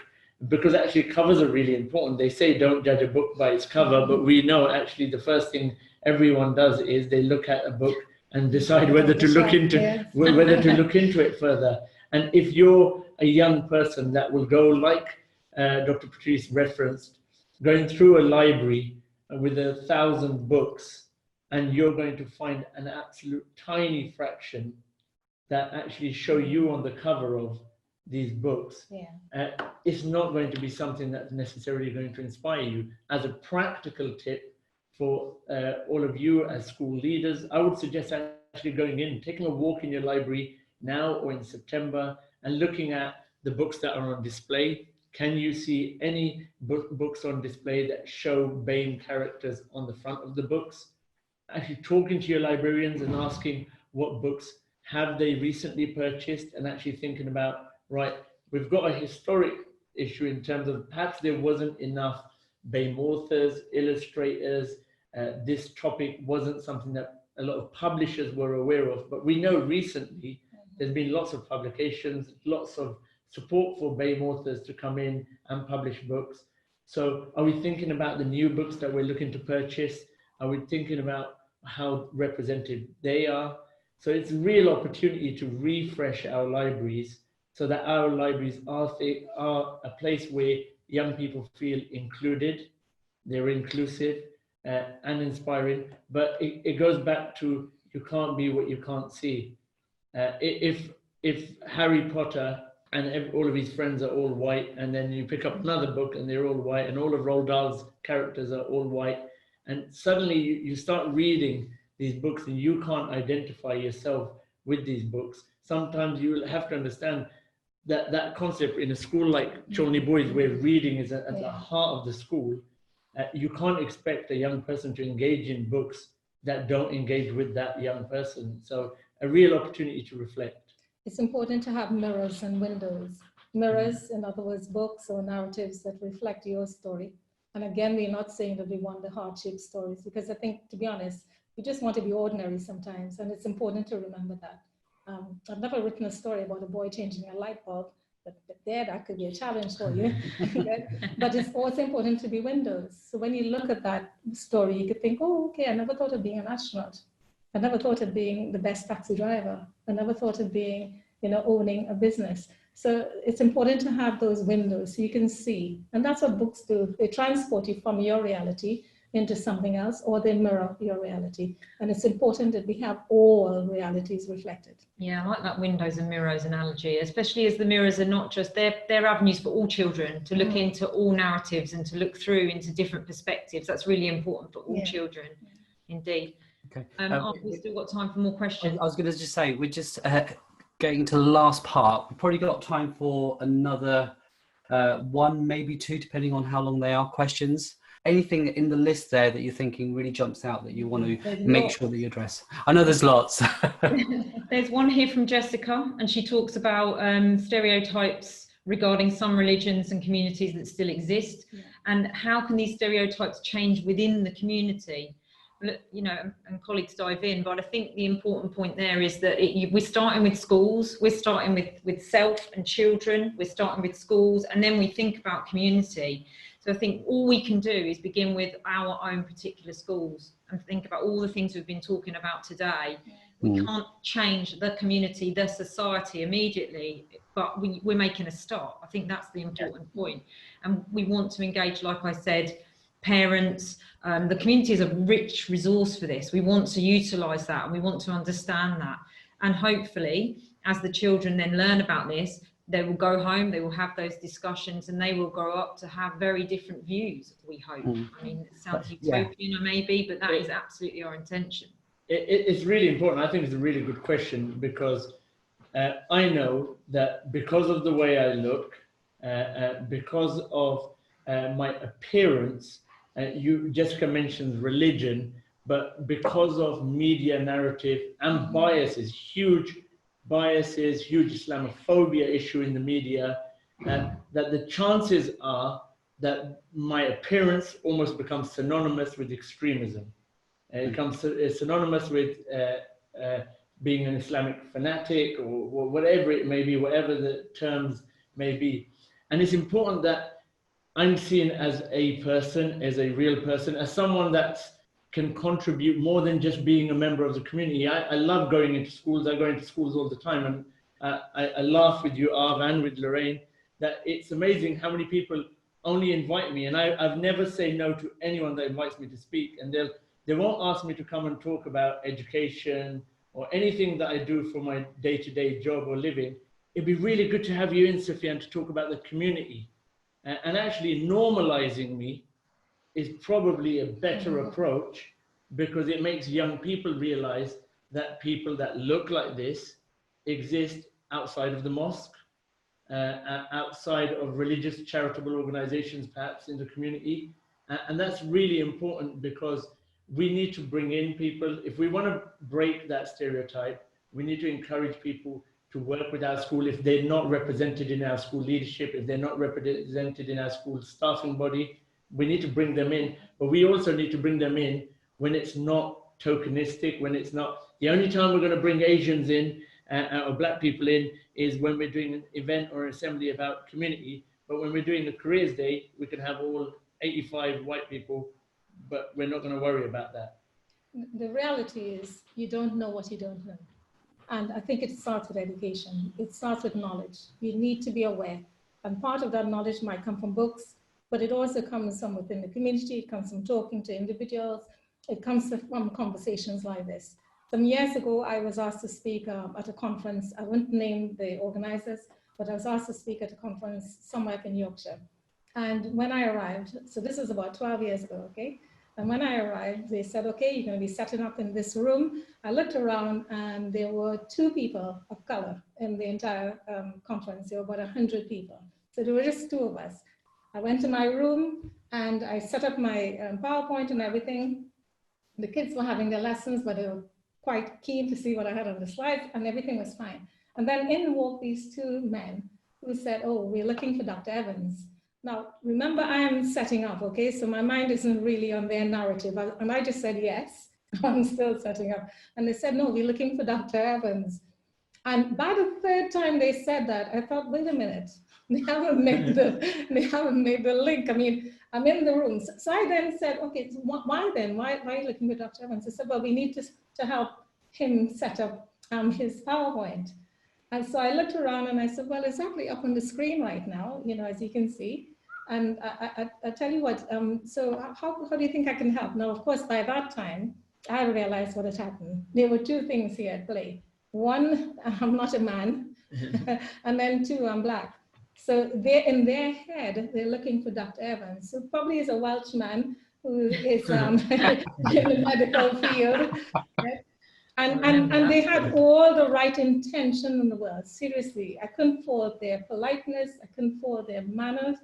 Because actually covers are really important. They say don't judge a book by its cover, but we know actually the first thing everyone does is they look at a book and decide whether to look into it further. And if you're a young person that will go, like Dr. Patrice referenced, going through a library with 1,000 books, and you're going to find an absolute tiny fraction that actually show you on the cover of these books, it's not going to be something that's necessarily going to inspire you. As a practical tip for all of you as school leaders, I would suggest actually going in, taking a walk in your library now or in September and looking at the books that are on display. Can you see any books on display that show BAME characters on the front of the books? Actually talking to your librarians and asking what books have they recently purchased, and actually thinking about, right, we've got a historic issue in terms of perhaps there wasn't enough BAME authors, illustrators. This topic wasn't something that a lot of publishers were aware of, but we know recently there's been lots of publications, lots of support for BAME authors to come in and publish books. So are we thinking about the new books that we're looking to purchase? Are we thinking about how represented they are? So it's a real opportunity to refresh our libraries so that our libraries are a place where young people feel included, they're inclusive and inspiring. But it goes back to you can't be what you can't see. If Harry Potter and all of his friends are all white, and then you pick up another book and they're all white, and all of Roald Dahl's characters are all white, and suddenly you start reading these books and you can't identify yourself with these books. Sometimes you will have to understand that concept in a school like Chiltern Boys, where reading is at the heart of the school. You can't expect a young person to engage in books that don't engage with that young person. So a real opportunity to reflect. It's important to have mirrors and windows. Mirrors, in other words, books or narratives that reflect your story. And again, we're not saying that we want the hardship stories, because I think, to be honest, we just want to be ordinary sometimes, and it's important to remember that. I've never written a story about a boy changing a light bulb, but there, that could be a challenge for you. But it's also important to be windows. So when you look at that story, you could think, oh, okay, I never thought of being an astronaut. I never thought of being the best taxi driver. I never thought of being, owning a business. So it's important to have those windows so you can see. And that's what books do. They transport you from your reality into something else, or they mirror your reality. And it's important that we have all realities reflected. Yeah, I like that windows and mirrors analogy, especially as the mirrors are not just, they're avenues for all children to look into all narratives and to look through into different perspectives. That's really important for all children, indeed. Okay. We've still got time for more questions. I was going to just say, we're just getting to the last part. We've probably got time for another one, maybe two, depending on how long they are, questions. Anything in the list there that you're thinking really jumps out that you want to make sure that you address? I know there's lots. There's one here from Jessica, and she talks about stereotypes regarding some religions and communities that still exist, and how can these stereotypes change within the community? And colleagues dive in, but I think the important point there is that we're starting with schools, we're starting with self and children, we're starting with schools, and then we think about community. So I think all we can do is begin with our own particular schools and think about all the things we've been talking about today. We can't change the community, the society immediately, but we're making a start. I think that's the important point. And we want to engage, like I said, parents. The community is a rich resource for this. We want to utilise that, and we want to understand that. And hopefully, as the children then learn about this, they will go home, they will have those discussions, and they will grow up to have very different views, we hope. I mean, it sounds utopian maybe, but that is absolutely our intention. It's really important. I think it's a really good question, because I know that because of the way I look, because of my appearance, Jessica mentions religion, but because of media narrative and biases, huge Islamophobia issue in the media, that the chances are that my appearance almost becomes synonymous with extremism. It becomes synonymous with being an Islamic fanatic, or whatever it may be, whatever the terms may be. And it's important that I'm seen as a person, as a real person, as someone that can contribute more than just being a member of the community. I love going into schools. I go into schools all the time, and I laugh with you, Arv, and with Lorraine, that it's amazing how many people only invite me, and I've never say no to anyone that invites me to speak, and they won't ask me to come and talk about education or anything that I do for my day-to-day job or living. It'd be really good to have you in, Sufyan, to talk about the community. And actually normalizing me is probably a better approach, because it makes young people realize that people that look like this exist outside of the mosque, outside of religious charitable organizations, perhaps in the community. And that's really important, because we need to bring in people. If we want to break that stereotype, we need to encourage people to work with our school. If they're not represented in our school leadership, if they're not represented in our school staffing body, we need to bring them in. But we also need to bring them in when it's not tokenistic, when it's not, the only time we're going to bring Asians in or Black people in is when we're doing an event or an assembly about community. But when we're doing a careers day, we can have all 85 white people, but we're not going to worry about that. The reality is you don't know what you don't know. And I think it starts with education. It starts with knowledge. You need to be aware. And part of that knowledge might come from books, but it also comes from within the community. It comes from talking to individuals. It comes from conversations like this. Some years ago, I was asked to speak at a conference. I won't name the organizers, but I was asked to speak at a conference somewhere up in Yorkshire. And when I arrived, so this is about 12 years ago, okay? And when I arrived, they said, okay, you're going to be setting up in this room. I looked around, and there were 2 people of color in the entire conference. There were about 100 people. So there were just 2 of us. I went to my room, and I set up my PowerPoint and everything. The kids were having their lessons, but they were quite keen to see what I had on the slides, and everything was fine. And then in walked these 2 men who said, oh, we're looking for Dr. Evans. Now, remember, I am setting up, okay? So my mind isn't really on their narrative. And I just said, yes, I'm still setting up. And they said, no, we're looking for Dr. Evans. And by the 3rd time they said that, I thought, wait a minute, they haven't made the link. I mean, I'm in the room. So I then said, okay, so why then? Why are you looking for Dr. Evans? I said, well, we need to help him set up his PowerPoint. And so I looked around and I said, well, it's actually up on the screen right now, you know, as you can see. And I tell you what, so how do you think I can help? Now, of course, by that time, I realized what had happened. There were two things here at play. One, I'm not a man, and then two, I'm Black. So they're in their head, they're looking for Dr. Evans, who probably is a Welsh man who is in the medical field. Right? And they had all the right intention in the world. Seriously, I couldn't fault their politeness, I couldn't fault their manners,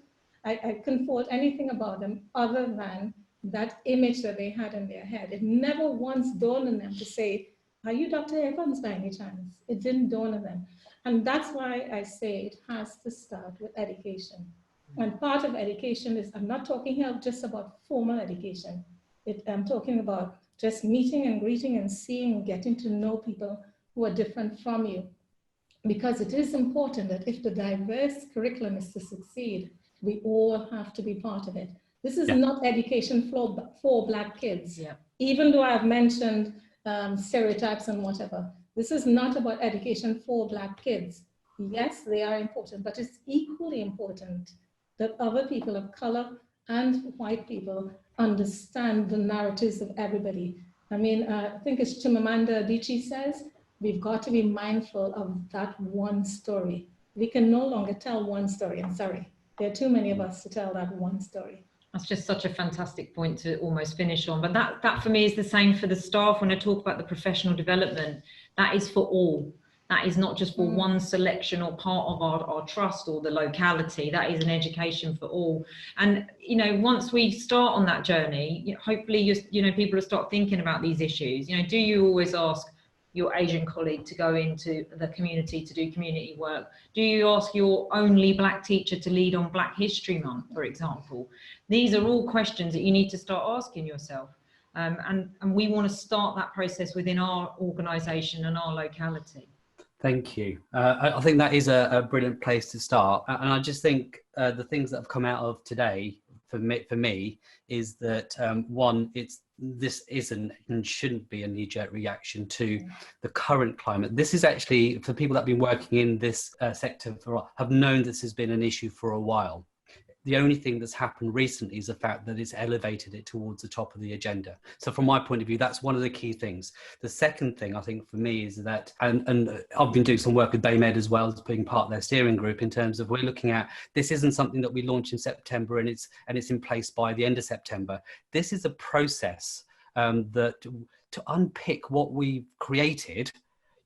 I couldn't fault anything about them other than that image that they had in their head. It never once dawned on them to say, are you Dr. Evans by any chance? It didn't dawn on them. And that's why I say it has to start with education. And part of education is, I'm not talking here just about formal education. I'm talking about just meeting and greeting and seeing, getting to know people who are different from you. Because it is important that if the diverse curriculum is to succeed, we all have to be part of it. This is not education for Black kids. Yeah. Even though I've mentioned stereotypes and whatever, this is not about education for Black kids. Yes, they are important, but it's equally important that other people of color and white people understand the narratives of everybody. I mean, I think it's Chimamanda Adichie says, we've got to be mindful of that one story. We can no longer tell one story. I'm sorry. There are too many of us to tell that one story. That's just such a fantastic point to almost finish on. But that for me is the same for the staff. When I talk about the professional development, that is for all. That is not just for one selection or part of our trust or the locality. That is an education for all. And, you know, once we start on that journey, you know, hopefully, people will start thinking about these issues. You know, do you always ask your Asian colleague to go into the community to do community work? Do you ask your only Black teacher to lead on Black History Month, for example? These are all questions that you need to start asking yourself. And we want to start that process within our organisation and our locality. Thank you. I think that is a brilliant place to start. And I just think the things that have come out of today for me is that one, this isn't and shouldn't be a knee-jerk reaction to the current climate. This is actually, for people that have been working in this sector have known this has been an issue for a while. The only thing that's happened recently is the fact that it's elevated it towards the top of the agenda. So from my point of view, that's one of the key things. The second thing I think for me is that, and I've been doing some work with BayMed as well as being part of their steering group in terms of we're looking at, this isn't something that we launch in September and it's in place by the end of September. This is a process that to unpick what we've created,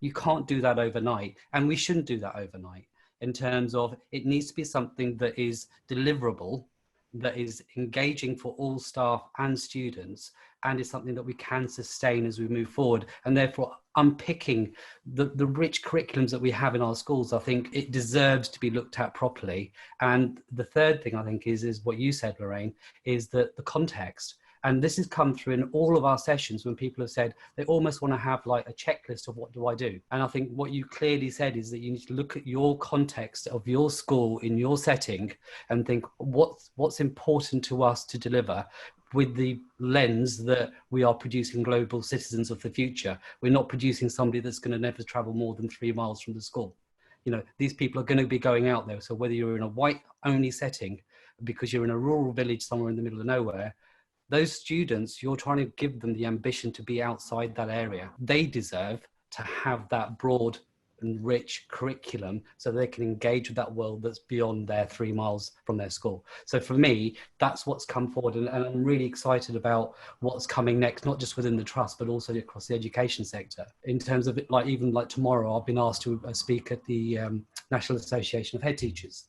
you can't do that overnight, and we shouldn't do that overnight. In terms of it needs to be something that is deliverable, that is engaging for all staff and students, and is something that we can sustain as we move forward. And therefore unpicking the rich curriculums that we have in our schools, I think it deserves to be looked at properly. And the third thing I think is what you said, Lorraine, is that the context. And this has come through in all of our sessions when people have said they almost want to have like a checklist of what do I do. And I think what you clearly said is that you need to look at your context of your school in your setting and think what's important to us to deliver with the lens that we are producing global citizens of the future. We're not producing somebody that's going to never travel more than 3 miles from the school. You know, these people are going to be going out there. So whether you're in a white only setting, because you're in a rural village somewhere in the middle of nowhere, those students, you're trying to give them the ambition to be outside that area. They deserve to have that broad and rich curriculum so they can engage with that world that's beyond their 3 miles from their school. So for me, that's what's come forward. And I'm really excited about what's coming next, not just within the trust, but also across the education sector. In terms of it, like even like tomorrow, I've been asked to speak at the National Association of Head Teachers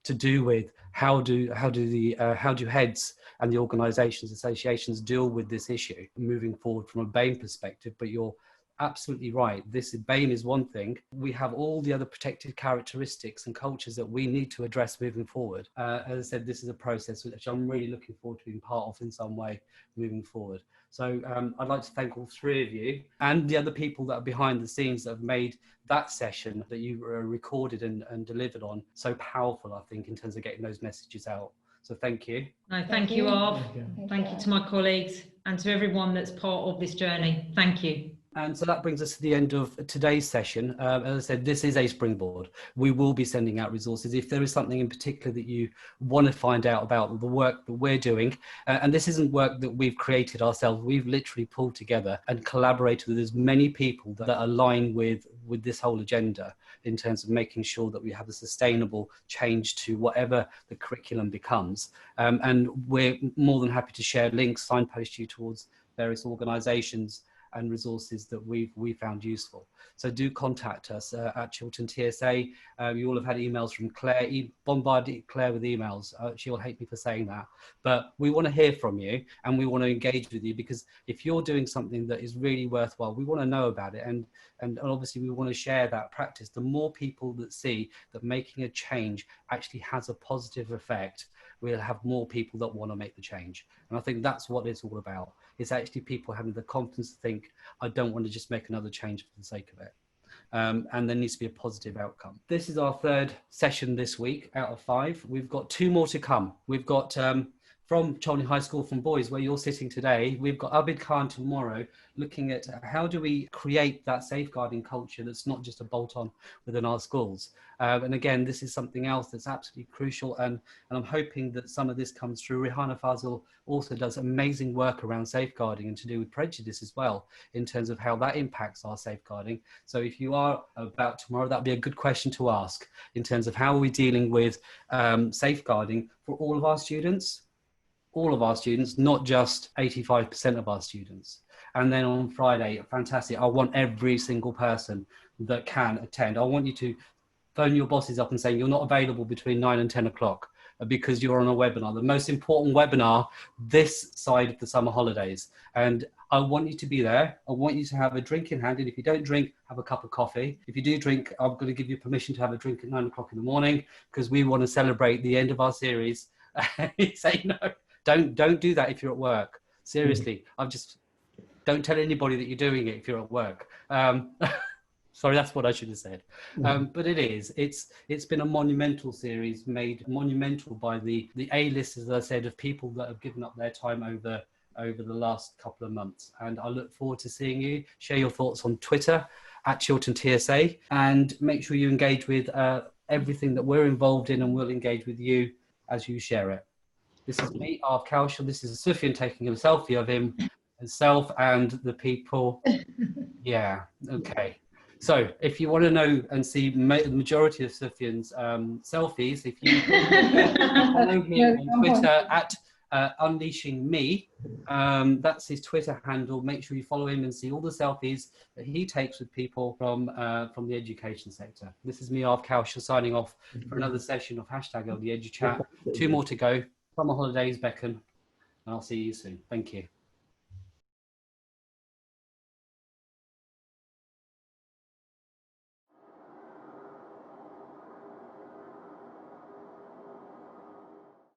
to do with how do heads and the organisations, associations deal with this issue moving forward from a BAME perspective. But you're absolutely right. BAME is one thing. We have all the other protected characteristics and cultures that we need to address moving forward. As I said, this is a process which I'm really looking forward to being part of in some way moving forward. So I'd like to thank all three of you and the other people that are behind the scenes that have made that session that you recorded and delivered on so powerful, I think, in terms of getting those messages out. So thank you. No, thank you, Arv. Thank Thank you to my colleagues and to everyone that's part of this journey. Thank you. And so that brings us to the end of today's session. As I said, this is a springboard. We will be sending out resources. If there is something in particular that you want to find out about the work that we're doing, and this isn't work that we've created ourselves, we've literally pulled together and collaborated with as many people that align with this whole agenda in terms of making sure that we have a sustainable change to whatever the curriculum becomes. And we're more than happy to share links, signpost you towards various organisations and resources that we found useful. So do contact us at Chiltern TSA. You all have had emails from Claire. Bombard Claire with emails. She'll hate me for saying that. But we want to hear from you and we want to engage with you, because if you're doing something that is really worthwhile, we want to know about it. And obviously we want to share that practice. The more people that see that making a change actually has a positive effect, we'll have more people that want to make the change. And I think that's what it's all about. It's actually people having the confidence to think, I don't want to just make another change for the sake of it. And there needs to be a positive outcome. This is our third session this week out of 5. We've got 2 more to come. We've got from Chiltern High School, from boys, where you're sitting today. We've got Abid Khan tomorrow, looking at how do we create that safeguarding culture that's not just a bolt-on within our schools. And again, this is something else that's absolutely crucial, and I'm hoping that some of this comes through. Rihanna Fazil also does amazing work around safeguarding and to do with prejudice as well, in terms of how that impacts our safeguarding. So if you are about tomorrow, that'd be a good question to ask in terms of how are we dealing with safeguarding for all of our students, not just 85% of our students. And then on Friday, fantastic, I want every single person that can attend. I want you to phone your bosses up and say you're not available between 9 and 10 o'clock because you're on a webinar, the most important webinar this side of the summer holidays. And I want you to be there. I want you to have a drink in hand. And if you don't drink, have a cup of coffee. If you do drink, I'm going to give you permission to have a drink at 9 o'clock in the morning, because we want to celebrate the end of our series. Say no. Don't do that if you're at work. Seriously, don't tell anybody that you're doing it if you're at work. Sorry, that's what I should have said. But it's been a monumental series, made monumental by the A-listers, as I said, of people that have given up their time over the last couple of months. And I look forward to seeing you. Share your thoughts on Twitter at Chiltern TSA, and make sure you engage with everything that we're involved in, and we'll engage with you as you share it. This is me, Arv Kaushal. This is Sufyan taking a selfie of himself and the people. Yeah, okay. So if you want to know and see the majority of Sufyan's selfies, if you follow him on Twitter at Unleashing Me, that's his Twitter handle. Make sure you follow him and see all the selfies that he takes with people from the education sector. This is me, Arv Kaushal, signing off for another session of #LTheEduChat. 2 more to go. Summer holidays beckon, and I'll see you soon. Thank you.